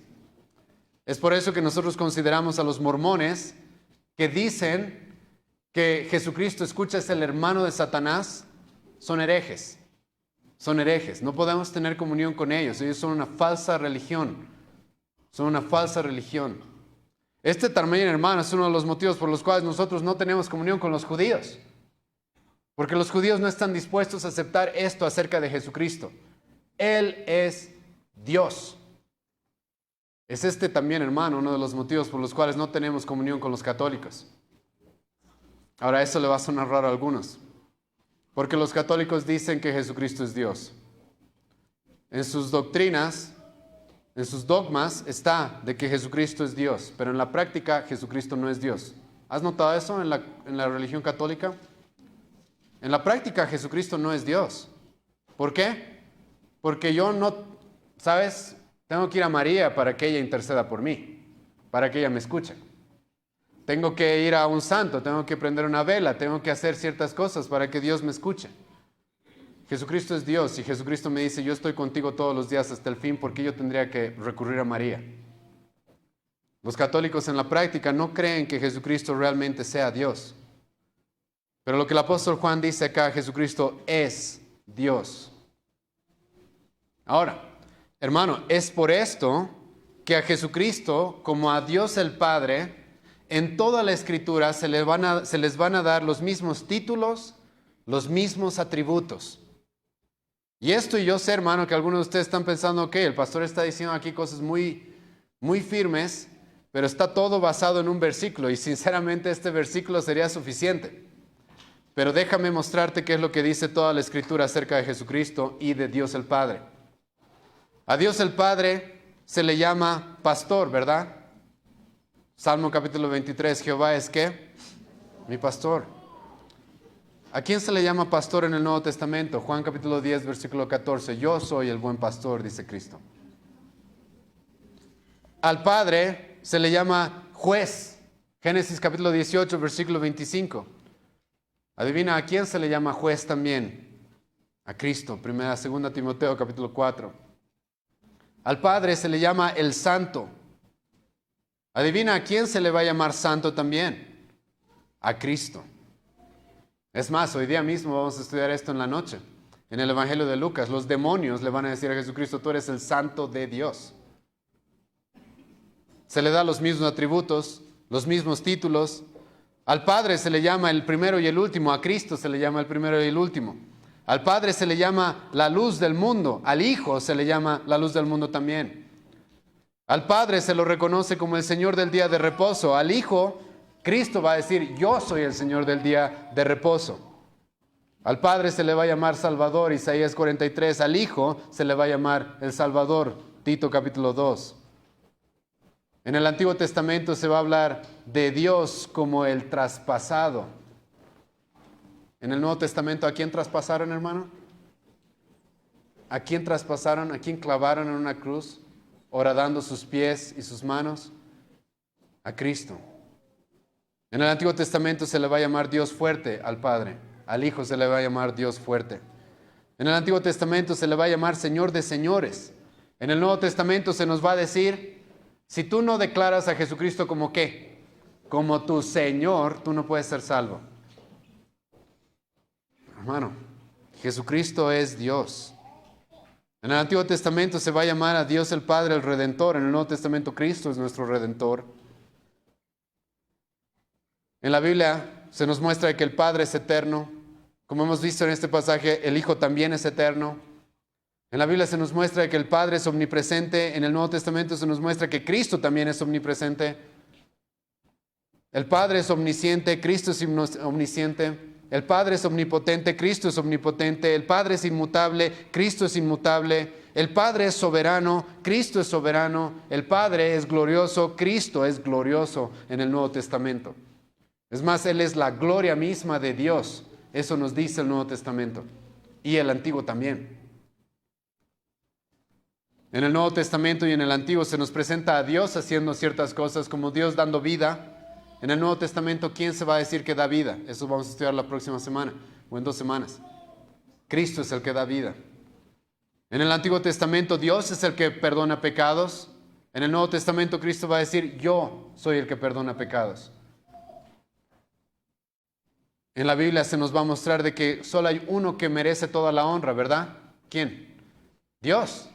Es por eso que nosotros consideramos a los mormones que dicen que Jesucristo, escucha, es el hermano de Satanás, son herejes. Son herejes. No podemos tener comunión con ellos. Ellos son una falsa religión. Son una falsa religión. Este también, hermano, es uno de los motivos por los cuales nosotros no tenemos comunión con los judíos. Porque los judíos no están dispuestos a aceptar esto acerca de Jesucristo. Él es Dios. Es este también, hermano, uno de los motivos por los cuales no tenemos comunión con los católicos. Ahora, eso le va a sonar raro a algunos. Porque los católicos dicen que Jesucristo es Dios. En sus doctrinas, en sus dogmas, está de que Jesucristo es Dios. Pero en la práctica, Jesucristo no es Dios. ¿Has notado eso en la religión católica? En la práctica, Jesucristo no es Dios. ¿Por qué? Porque yo no, ¿sabes? Tengo que ir a María para que ella interceda por mí, para que ella me escuche. Tengo que ir a un santo, tengo que prender una vela, tengo que hacer ciertas cosas para que Dios me escuche. Jesucristo es Dios y Jesucristo me dice, yo estoy contigo todos los días hasta el fin, ¿por qué yo tendría que recurrir a María? Los católicos en la práctica no creen que Jesucristo realmente sea Dios. Pero lo que el apóstol Juan dice acá, Jesucristo es Dios. Ahora, hermano, es por esto que a Jesucristo, como a Dios el Padre, en toda la Escritura se les van a dar los mismos títulos, los mismos atributos. Y esto, y yo sé, hermano, que algunos de ustedes están pensando, ok, el pastor está diciendo aquí cosas muy, muy firmes, pero está todo basado en un versículo, y sinceramente este versículo sería suficiente. Pero déjame mostrarte qué es lo que dice toda la Escritura acerca de Jesucristo y de Dios el Padre. A Dios el Padre se le llama pastor, ¿verdad? Salmo capítulo 23, Jehová es ¿qué? Mi pastor. ¿A quién se le llama pastor en el Nuevo Testamento? Juan capítulo 10, versículo 14. Yo soy el buen pastor, dice Cristo. Al Padre se le llama juez. Génesis capítulo 18, versículo 25. Adivina, ¿a quién se le llama juez también? A Cristo. Segunda Timoteo capítulo 4. Al Padre se le llama el Santo. Adivina, ¿a quién se le va a llamar santo también? A Cristo. Es más, hoy día mismo vamos a estudiar esto en la noche. En el Evangelio de Lucas, los demonios le van a decir a Jesucristo, tú eres el santo de Dios. Se le da los mismos atributos, los mismos títulos. Al Padre se le llama el primero y el último, a Cristo se le llama el primero y el último. Al Padre se le llama la luz del mundo, al Hijo se le llama la luz del mundo también. Al Padre se lo reconoce como el Señor del día de reposo. Al Hijo, Cristo va a decir, yo soy el Señor del día de reposo. Al Padre se le va a llamar Salvador, Isaías 43. Al Hijo se le va a llamar el Salvador, Tito capítulo 2. En el Antiguo Testamento se va a hablar de Dios como el traspasado. En el Nuevo Testamento, ¿a quién traspasaron, hermano? ¿A quién traspasaron? ¿A quién clavaron en una cruz? Horadando sus pies y sus manos. A Cristo. En el Antiguo Testamento se le va a llamar Dios fuerte al Padre. Al Hijo se le va a llamar Dios fuerte. En el Antiguo Testamento se le va a llamar Señor de señores. En el Nuevo Testamento se nos va a decir, si tú no declaras a Jesucristo como ¿qué? Como tu Señor, tú no puedes ser salvo. Hermano, Jesucristo es Dios. En el Antiguo Testamento se va a llamar a Dios el Padre el Redentor. En el Nuevo Testamento Cristo es nuestro Redentor. En la Biblia se nos muestra que el Padre es eterno, Como hemos visto en este pasaje, el Hijo también es eterno. En la Biblia se nos muestra que el Padre es omnipresente. En el Nuevo Testamento se nos muestra que Cristo también es omnipresente. El Padre es omnisciente, Cristo es omnisciente. El Padre es omnipotente, Cristo es omnipotente. El Padre es inmutable, Cristo es inmutable. El Padre es soberano, Cristo es soberano. El Padre es glorioso, Cristo es glorioso en el Nuevo Testamento. Es más, Él es la gloria misma de Dios. Eso nos dice el Nuevo Testamento. Y el Antiguo también. En el Nuevo Testamento y en el Antiguo se nos presenta a Dios haciendo ciertas cosas, como Dios dando vida. En el Nuevo Testamento, ¿quién se va a decir que da vida? Eso vamos a estudiar la próxima semana o en 2 semanas. Cristo es el que da vida. En el Antiguo Testamento, Dios es el que perdona pecados. En el Nuevo Testamento, Cristo va a decir, yo soy el que perdona pecados. En la Biblia se nos va a mostrar de que solo hay uno que merece toda la honra, ¿verdad? ¿Quién? Dios.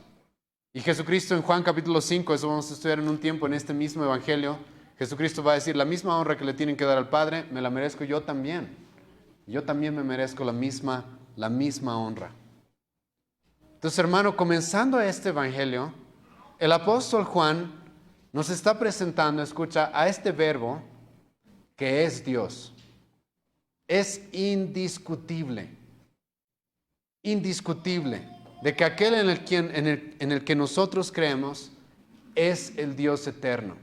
Y Jesucristo en Juan capítulo 5, eso vamos a estudiar en un tiempo en este mismo evangelio, Jesucristo va a decir, la misma honra que le tienen que dar al Padre, me la merezco yo también. Yo también me merezco la misma honra. Entonces, hermano, comenzando este evangelio, el apóstol Juan nos está presentando, escucha, a este verbo que es Dios. Es indiscutible de que aquel en el que nosotros creemos es el Dios eterno.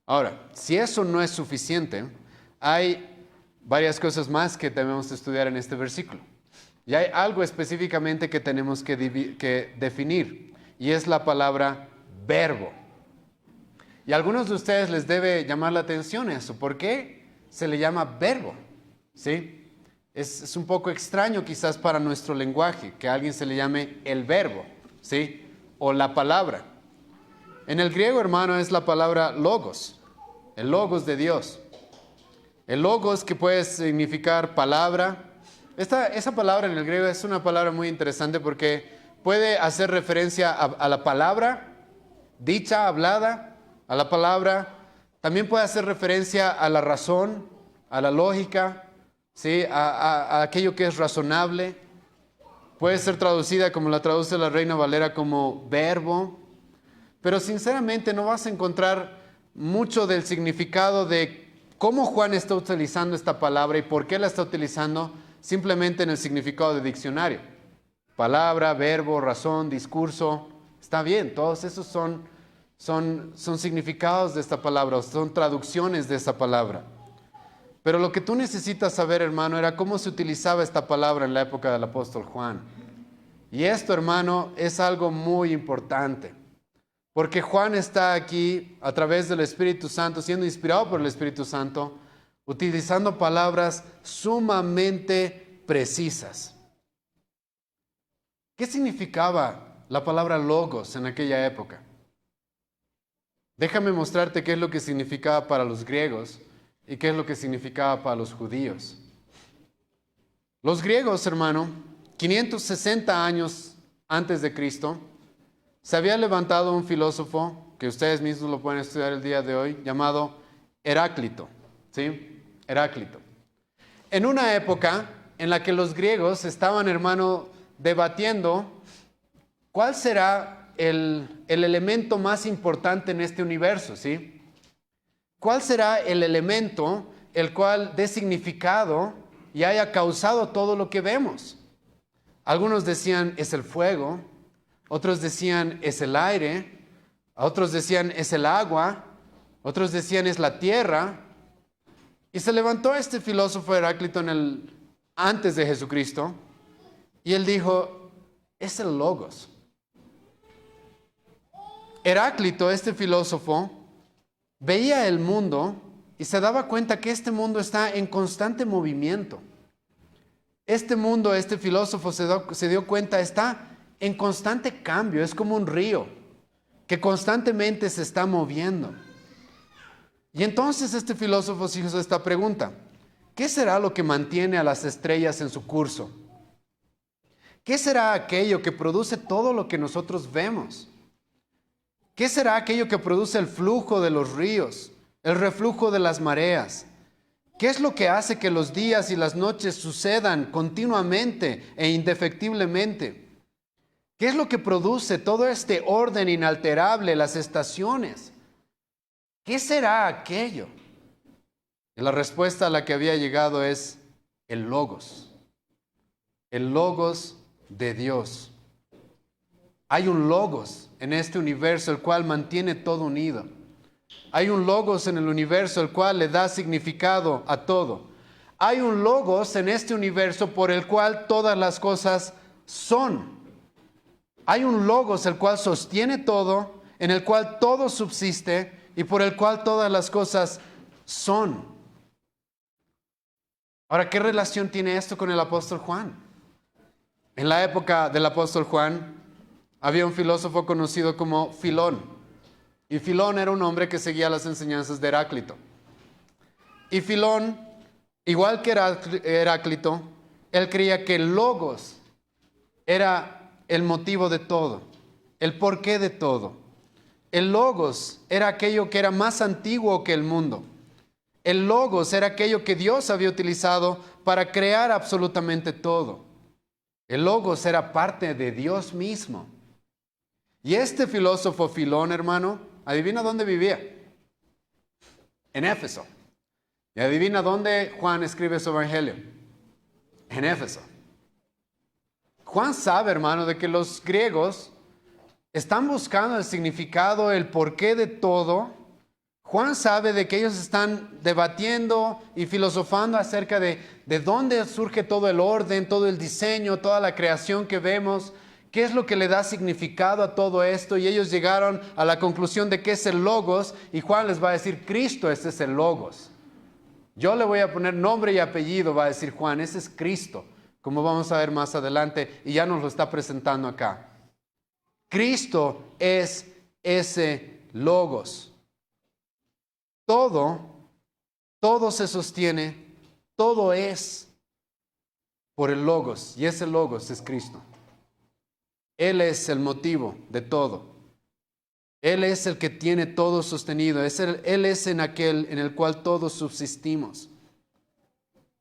Ahora, si eso no es suficiente, hay varias cosas más que debemos estudiar en este versículo. Y hay algo específicamente que tenemos que definir, y es la palabra verbo. Y a algunos de ustedes les debe llamar la atención eso. ¿Por qué se le llama verbo? ¿Sí? Es un poco extraño quizás para nuestro lenguaje que a alguien se le llame el verbo, ¿sí? O la palabra. En el griego, hermano, es la palabra logos, el logos de Dios. El logos, que puede significar palabra. Esa palabra en el griego es una palabra muy interesante porque puede hacer referencia a la palabra dicha, hablada, a la palabra. También puede hacer referencia a la razón, a la lógica, ¿sí? a aquello que es razonable. Puede ser traducida, como la traduce la Reina Valera, como verbo. Pero sinceramente no vas a encontrar mucho del significado de cómo Juan está utilizando esta palabra y por qué la está utilizando simplemente en el significado de diccionario. Palabra, verbo, razón, discurso, está bien, todos esos son significados de esta palabra, son traducciones de esta palabra. Pero lo que tú necesitas saber, hermano, era cómo se utilizaba esta palabra en la época del apóstol Juan. Y esto, hermano, es algo muy importante. Porque Juan está aquí a través del Espíritu Santo, siendo inspirado por el Espíritu Santo, utilizando palabras sumamente precisas. ¿Qué significaba la palabra logos en aquella época? Déjame mostrarte qué es lo que significaba para los griegos y qué es lo que significaba para los judíos. Los griegos, hermano, 560 años antes de Cristo, se había levantado un filósofo, que ustedes mismos lo pueden estudiar el día de hoy, llamado Heráclito. ¿Sí? Heráclito. En una época en la que los griegos estaban, hermano, debatiendo cuál será el elemento más importante en este universo, ¿sí? ¿Cuál será el elemento el cual dé significado y haya causado todo lo que vemos? Algunos decían es el fuego, otros decían es el aire, otros decían es el agua, otros decían es la tierra. Y se levantó este filósofo Heráclito antes de Jesucristo y él dijo, es el logos. Heráclito, este filósofo, veía el mundo y se daba cuenta que este mundo está en constante movimiento. Este mundo, este filósofo se dio cuenta, está en constante cambio, es como un río que constantemente se está moviendo. Y entonces este filósofo se hizo esta pregunta: ¿qué será lo que mantiene a las estrellas en su curso? ¿Qué será aquello que produce todo lo que nosotros vemos? ¿Qué será aquello que produce el flujo de los ríos, el reflujo de las mareas? ¿Qué es lo que hace que los días y las noches sucedan continuamente e indefectiblemente? ¿Qué es lo que produce todo este orden inalterable, las estaciones? ¿Qué será aquello? Y la respuesta a la que había llegado es el Logos de Dios. Hay un Logos en este universo el cual mantiene todo unido. Hay un Logos en el universo el cual le da significado a todo. Hay un Logos en este universo por el cual todas las cosas son. Hay un Logos el cual sostiene todo, en el cual todo subsiste y por el cual todas las cosas son. Ahora, ¿qué relación tiene esto con el apóstol Juan? En la época del apóstol Juan había un filósofo conocido como Filón. Y Filón era un hombre que seguía las enseñanzas de Heráclito. Y Filón, igual que Heráclito, él creía que el Logos era el motivo de todo, el porqué de todo. El Logos era aquello que era más antiguo que el mundo. El Logos era aquello que Dios había utilizado para crear absolutamente todo. El Logos era parte de Dios mismo. Y este filósofo Filón, hermano, adivina dónde vivía. En Éfeso. Y adivina dónde Juan escribe su evangelio. En Éfeso. Juan sabe, hermano, de que los griegos están buscando el significado, el porqué de todo. Juan sabe de que ellos están debatiendo y filosofando acerca de dónde surge todo el orden, todo el diseño, toda la creación que vemos, qué es lo que le da significado a todo esto. Y ellos llegaron a la conclusión de que es el Logos, y Juan les va a decir, Cristo, ese es el Logos. Yo le voy a poner nombre y apellido, va a decir Juan, ese es Cristo, como vamos a ver más adelante, y ya nos lo está presentando acá. Cristo es ese Logos. Todo se sostiene, todo es por el Logos, y ese Logos es Cristo. Él es el motivo de todo. Él es el que tiene todo sostenido. Él es en aquel en el cual todos subsistimos.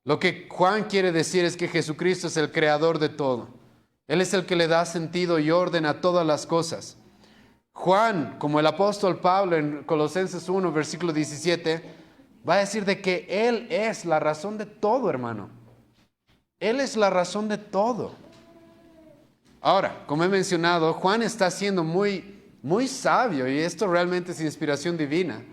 Lo que Juan quiere decir es que Jesucristo es el creador de todo. Él es el que le da sentido y orden a todas las cosas. Juan, como el apóstol Pablo en Colosenses 1, versículo 17, va a decir de que Él es la razón de todo, hermano. Él es la razón de todo. Ahora, como he mencionado, Juan está siendo muy sabio, y esto realmente es inspiración divina,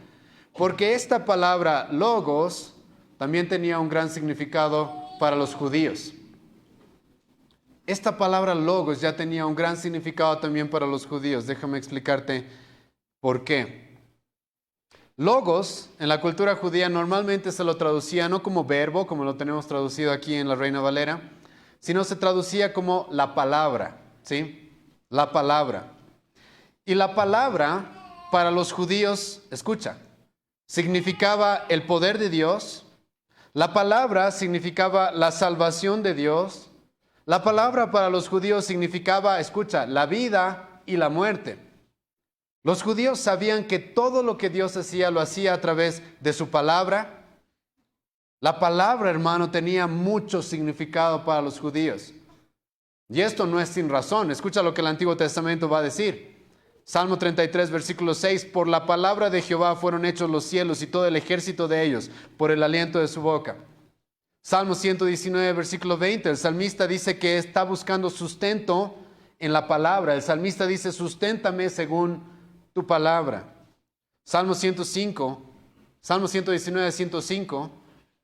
porque esta palabra Logos también tenía un gran significado para los judíos. Esta palabra Logos ya tenía un gran significado también para los judíos. Déjame explicarte por qué. Logos, en la cultura judía, normalmente se lo traducía no como verbo, como lo tenemos traducido aquí en la Reina Valera, sino se traducía como la palabra, ¿sí? La palabra. Y la palabra para los judíos, escucha, significaba el poder de Dios. La palabra significaba la salvación de Dios. La palabra para los judíos significaba, escucha, la vida y la muerte. Los judíos sabían que todo lo que Dios hacía, lo hacía a través de su palabra. La palabra, hermano, tenía mucho significado para los judíos. Y esto no es sin razón. Escucha lo que el Antiguo Testamento va a decir. Salmo 33, versículo 6, por la palabra de Jehová fueron hechos los cielos y todo el ejército de ellos, por el aliento de su boca. Salmo 119, versículo 20, el salmista dice que está buscando sustento en la palabra. El salmista dice, susténtame según tu palabra. Salmo 119, 105,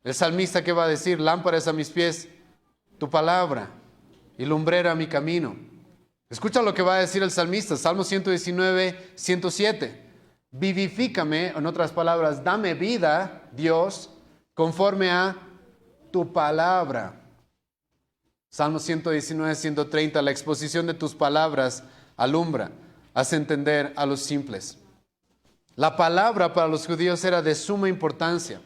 el salmista que va a decir, lámpara es a mis pies tu palabra y lumbrera a mi camino. Escucha lo que va a decir el salmista, Salmo 119, 107. Vivifícame, en otras palabras, dame vida, Dios, conforme a tu palabra. Salmo 119, 130, la exposición de tus palabras alumbra, hace entender a los simples. La palabra para los judíos era de suma importancia.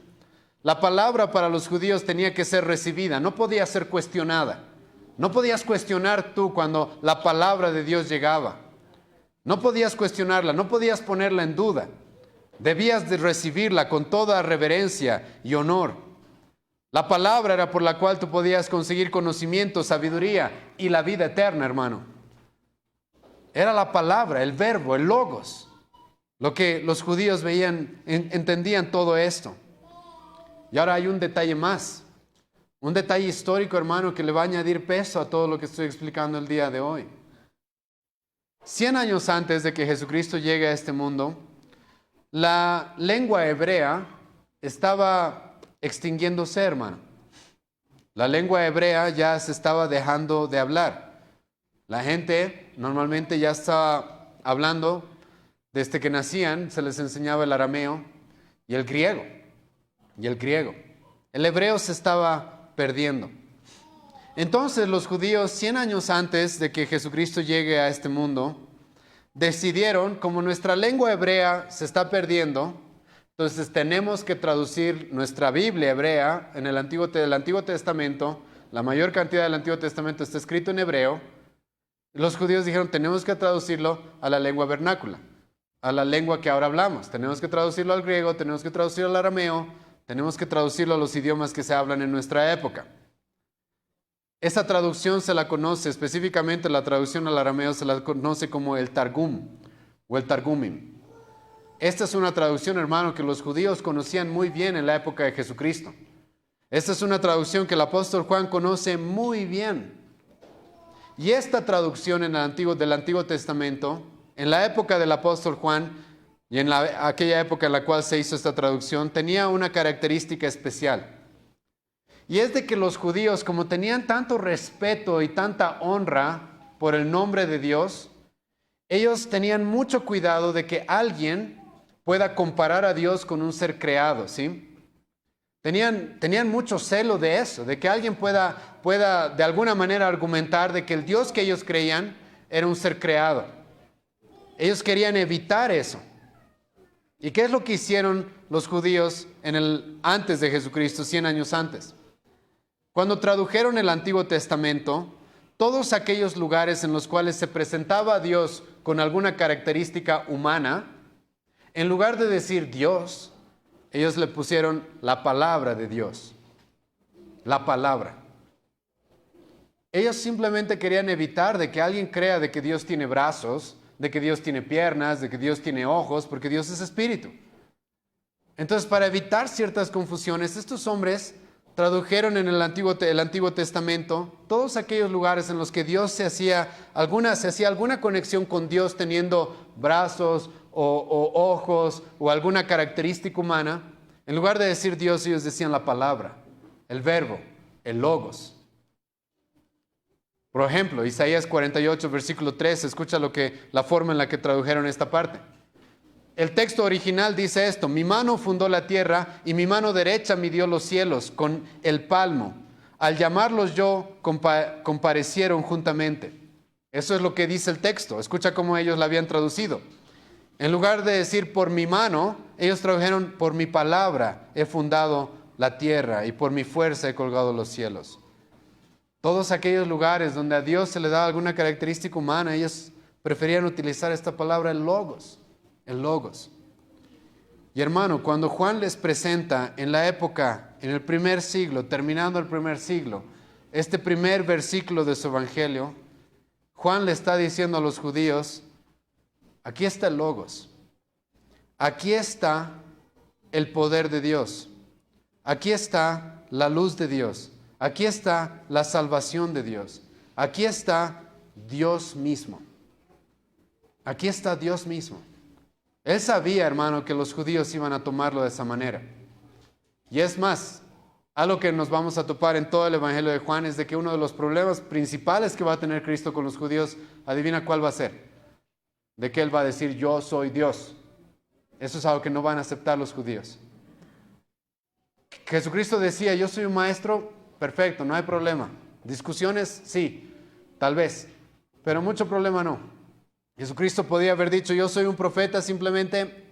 La palabra para los judíos tenía que ser recibida, no podía ser cuestionada. No podías cuestionar tú cuando la palabra de Dios llegaba. No podías cuestionarla, no podías ponerla en duda. Debías de recibirla con toda reverencia y honor. La palabra era por la cual tú podías conseguir conocimiento, sabiduría y la vida eterna, hermano. Era la palabra, el verbo, el logos. Lo que los judíos veían, entendían todo esto. Y ahora hay un detalle más. Un detalle histórico, hermano, que le va a añadir peso a todo lo que estoy explicando el día de hoy. 100 años antes de que Jesucristo llegue a este mundo, la lengua hebrea estaba extinguiéndose, hermano. La lengua hebrea ya se estaba dejando de hablar. La gente normalmente ya estaba hablando, desde que nacían se les enseñaba el arameo y el griego. El hebreo se estaba perdiendo. Entonces los judíos, 100 años antes de que Jesucristo llegue a este mundo, decidieron, como nuestra lengua hebrea se está perdiendo, entonces tenemos que traducir nuestra Biblia hebrea en el Antiguo Testamento. La mayor cantidad del Antiguo Testamento está escrito en hebreo. Los judíos dijeron, tenemos que traducirlo a la lengua vernácula, a la lengua que ahora hablamos. Tenemos que traducirlo al griego, tenemos que traducirlo al arameo, tenemos que traducirlo a los idiomas que se hablan en nuestra época. Esa traducción se la conoce, específicamente la traducción al arameo se la conoce como el Targum o el Targumim. Esta es una traducción, hermano, que los judíos conocían muy bien en la época de Jesucristo. Esta es una traducción que el apóstol Juan conoce muy bien. Y esta traducción del Antiguo Testamento, en la época del apóstol Juan y en aquella época en la cual se hizo esta traducción, tenía una característica especial. Y es de que los judíos, como tenían tanto respeto y tanta honra por el nombre de Dios, ellos tenían mucho cuidado de que alguien pueda comparar a Dios con un ser creado, ¿sí? Tenían mucho celo de eso, de que alguien pueda de alguna manera argumentar de que el Dios que ellos creían era un ser creado. Ellos querían evitar eso. ¿Y qué es lo que hicieron los judíos antes de Jesucristo, 100 años antes? Cuando tradujeron el Antiguo Testamento, todos aquellos lugares en los cuales se presentaba a Dios con alguna característica humana, en lugar de decir Dios, ellos le pusieron la palabra de Dios. La palabra. Ellos simplemente querían evitar de que alguien crea de que Dios tiene brazos, de que Dios tiene piernas, de que Dios tiene ojos, porque Dios es espíritu. Entonces, para evitar ciertas confusiones, estos hombres tradujeron en el Antiguo Testamento todos aquellos lugares en los que Dios se hacía alguna conexión con Dios teniendo brazos o ojos o alguna característica humana. En lugar de decir Dios, ellos decían la palabra, el verbo, el logos. Por ejemplo, Isaías 48, versículo 3, escucha la forma en la que tradujeron esta parte. El texto original dice esto: mi mano fundó la tierra y mi mano derecha midió los cielos con el palmo. Al llamarlos yo, comparecieron juntamente. Eso es lo que dice el texto. Escucha cómo ellos la habían traducido. En lugar de decir por mi mano, ellos tradujeron por mi palabra he fundado la tierra y por mi fuerza he colgado los cielos. Todos aquellos lugares donde a Dios se le da alguna característica humana, ellos preferían utilizar esta palabra, el logos. El logos. Y hermano, cuando Juan les presenta en la época, en el primer siglo, terminando el primer siglo, este primer versículo de su evangelio, Juan le está diciendo a los judíos, aquí está el logos, aquí está el poder de Dios, aquí está la luz de Dios, aquí está la salvación de Dios, aquí está Dios mismo, aquí está Dios mismo. Él sabía, hermano, que los judíos iban a tomarlo de esa manera. Y es más, algo que nos vamos a topar en todo el Evangelio de Juan es de que uno de los problemas principales que va a tener Cristo con los judíos, adivina cuál va a ser. De que Él va a decir, yo soy Dios. Eso es algo que no van a aceptar los judíos. Jesucristo decía, yo soy un maestro, perfecto, no hay problema. Discusiones, sí, tal vez, pero mucho problema no. Jesucristo podía haber dicho, yo soy un profeta, simplemente,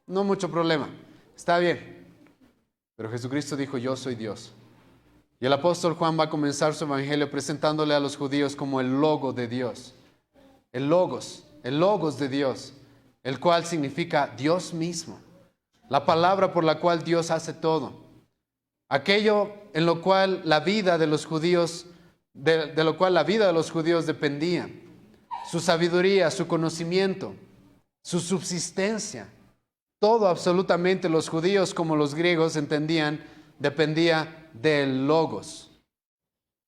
no mucho problema, está bien. Pero Jesucristo dijo, yo soy Dios. Y el apóstol Juan va a comenzar su evangelio presentándole a los judíos como el logo de Dios. El logos de Dios, el cual significa Dios mismo. La palabra por la cual Dios hace todo. aquello en lo cual la vida de los judíos, de lo cual la vida de los judíos dependía, su sabiduría, su conocimiento, su subsistencia. Todo absolutamente los judíos como los griegos entendían dependía del Logos.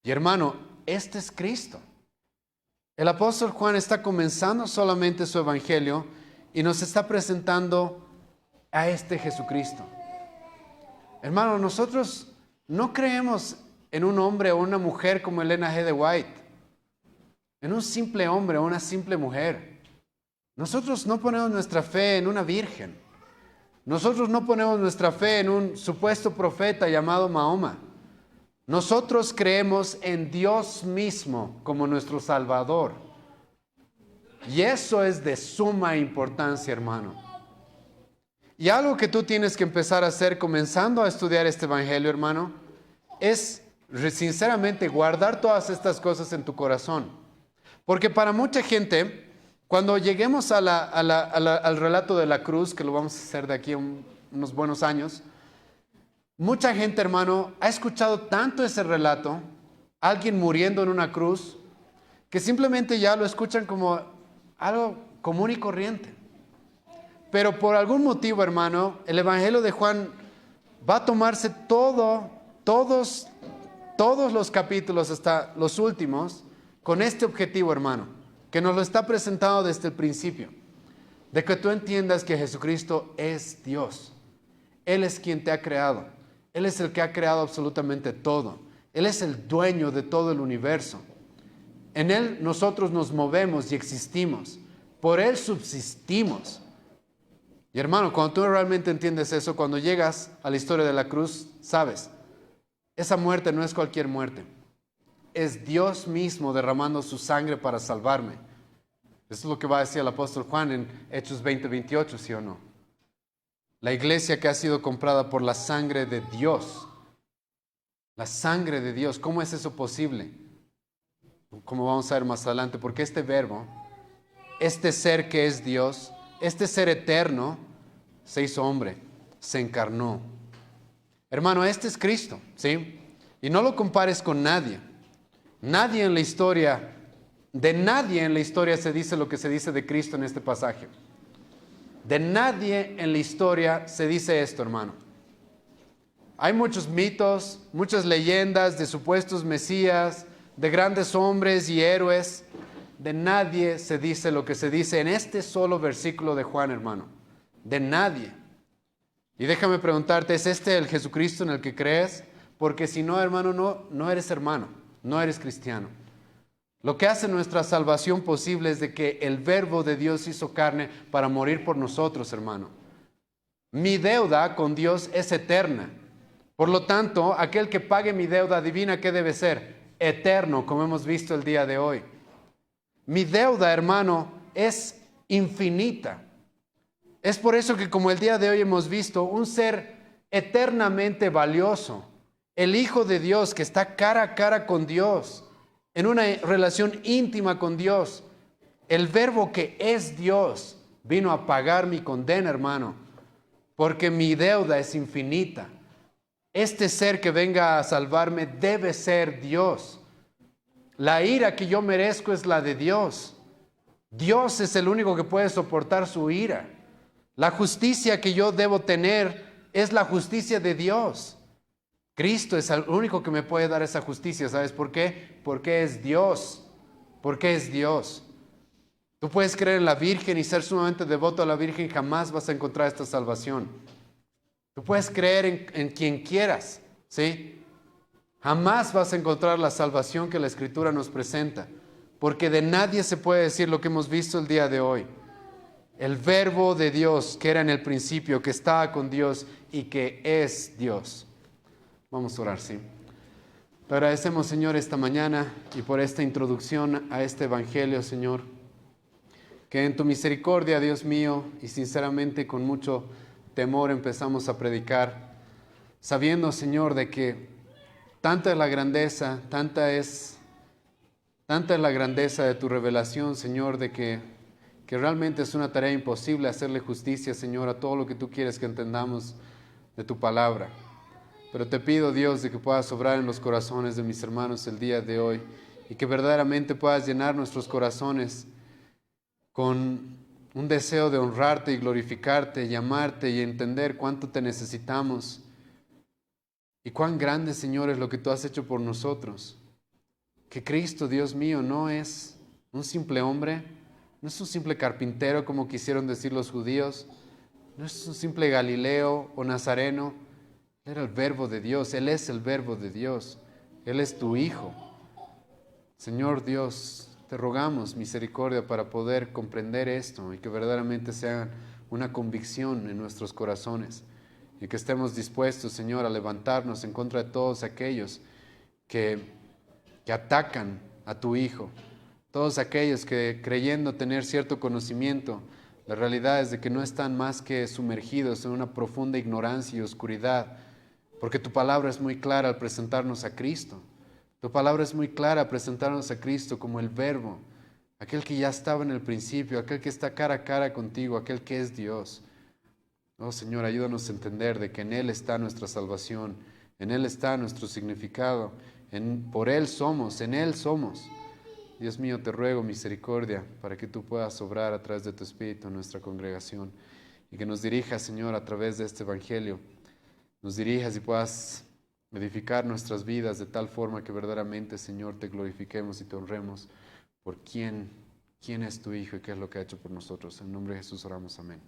Y hermano, este es Cristo. El apóstol Juan está comenzando solamente su evangelio y nos está presentando a este Jesucristo. Hermano, nosotros no creemos en un hombre o una mujer como Elena G. de White, en un simple hombre o una simple mujer. Nosotros no ponemos nuestra fe en una virgen. Nosotros no ponemos nuestra fe en un supuesto profeta llamado Mahoma. Nosotros creemos en Dios mismo como nuestro Salvador. Y eso es de suma importancia, hermano. Y algo que tú tienes que empezar a hacer comenzando a estudiar este evangelio, hermano, es sinceramente guardar todas estas cosas en tu corazón. Porque para mucha gente, cuando lleguemos al relato de la cruz, que lo vamos a hacer de aquí a unos buenos años, mucha gente, hermano, ha escuchado tanto ese relato, alguien muriendo en una cruz, que simplemente ya lo escuchan como algo común y corriente. Pero por algún motivo, hermano, el Evangelio de Juan va a tomarse todos los capítulos hasta los últimos con este objetivo, hermano, que nos lo está presentado desde el principio, de que tú entiendas que Jesucristo es Dios. Él es quien te ha creado. Él es el que ha creado absolutamente todo. Él es el dueño de todo el universo. En Él nosotros nos movemos y existimos. Por Él subsistimos. Y hermano, cuando tú realmente entiendes eso, cuando llegas a la historia de la cruz, sabes, esa muerte no es cualquier muerte. Es Dios mismo derramando su sangre para salvarme. Eso es lo que va a decir el apóstol Juan en Hechos 20:28, ¿sí o no? La iglesia que ha sido comprada por la sangre de Dios. La sangre de Dios. ¿Cómo es eso posible? Como vamos a ver más adelante, porque este verbo, este ser que es Dios, este ser eterno, se hizo hombre, se encarnó. Hermano, este es Cristo, ¿sí? Y no lo compares con nadie. Nadie en la historia, de nadie en la historia se dice lo que se dice de Cristo en este pasaje. De nadie en la historia se dice esto, hermano. Hay muchos mitos, muchas leyendas de supuestos mesías, de grandes hombres y héroes. De nadie se dice lo que se dice en este solo versículo de Juan, hermano. De nadie. Y déjame preguntarte, ¿es este el Jesucristo en el que crees? Porque si no, hermano, no eres hermano, no eres cristiano. Lo que hace nuestra salvación posible es de que el Verbo de Dios hizo carne para morir por nosotros, hermano. Mi deuda con Dios es eterna. Por lo tanto, aquel que pague mi deuda, adivina qué debe ser. Eterno, como hemos visto el día de hoy. Mi deuda, hermano, es infinita. Es por eso que como el día de hoy hemos visto, un ser eternamente valioso, el Hijo de Dios que está cara a cara con Dios, en una relación íntima con Dios, el Verbo que es Dios, vino a pagar mi condena, hermano, porque mi deuda es infinita. Este ser que venga a salvarme debe ser Dios. La ira que yo merezco es la de Dios. Dios es el único que puede soportar su ira. La justicia que yo debo tener es la justicia de Dios. Cristo es el único que me puede dar esa justicia. ¿Sabes por qué? Porque es Dios. Porque es Dios. Tú puedes creer en la Virgen y ser sumamente devoto a la Virgen, jamás vas a encontrar esta salvación. Tú puedes creer en quien quieras, ¿sí? Jamás vas a encontrar la salvación que la Escritura nos presenta, porque de nadie se puede decir lo que hemos visto el día de hoy. El Verbo de Dios, que era en el principio, que estaba con Dios y que es Dios. Vamos a orar, ¿sí? Te agradecemos, Señor, esta mañana y por esta introducción a este Evangelio, Señor. Que en tu misericordia, Dios mío, y sinceramente con mucho temor empezamos a predicar, sabiendo, Señor, de que tanta es la grandeza, tanta es la grandeza de tu revelación, Señor, de que realmente es una tarea imposible hacerle justicia, Señor, a todo lo que tú quieres que entendamos de tu palabra. Pero te pido, Dios, de que puedas obrar en los corazones de mis hermanos el día de hoy y que verdaderamente puedas llenar nuestros corazones con un deseo de honrarte y glorificarte, y amarte y entender cuánto te necesitamos y cuán grande, Señor, es lo que tú has hecho por nosotros. Que Cristo, Dios mío, no es un simple hombre, no es un simple carpintero como quisieron decir los judíos, no es un simple Galileo o Nazareno. Él era el Verbo de Dios, Él es el Verbo de Dios, Él es tu Hijo. Señor Dios, te rogamos misericordia para poder comprender esto y que verdaderamente sea una convicción en nuestros corazones y que estemos dispuestos, Señor, a levantarnos en contra de todos aquellos que atacan a tu Hijo, todos aquellos que creyendo tener cierto conocimiento, la realidad es de que no están más que sumergidos en una profunda ignorancia y oscuridad, porque tu palabra es muy clara al presentarnos a Cristo. Tu palabra es muy clara al presentarnos a Cristo como el Verbo, aquel que ya estaba en el principio, aquel que está cara a cara contigo, aquel que es Dios. Oh Señor, ayúdanos a entender de que en Él está nuestra salvación, en Él está nuestro significado, por Él somos, en Él somos. Dios mío, te ruego misericordia para que tú puedas obrar a través de tu Espíritu en nuestra congregación y que nos dirijas, Señor, a través de este Evangelio. Nos dirijas y puedas edificar nuestras vidas de tal forma que verdaderamente, Señor, te glorifiquemos y te honremos por quién es tu Hijo y qué es lo que ha hecho por nosotros. En nombre de Jesús oramos, amén.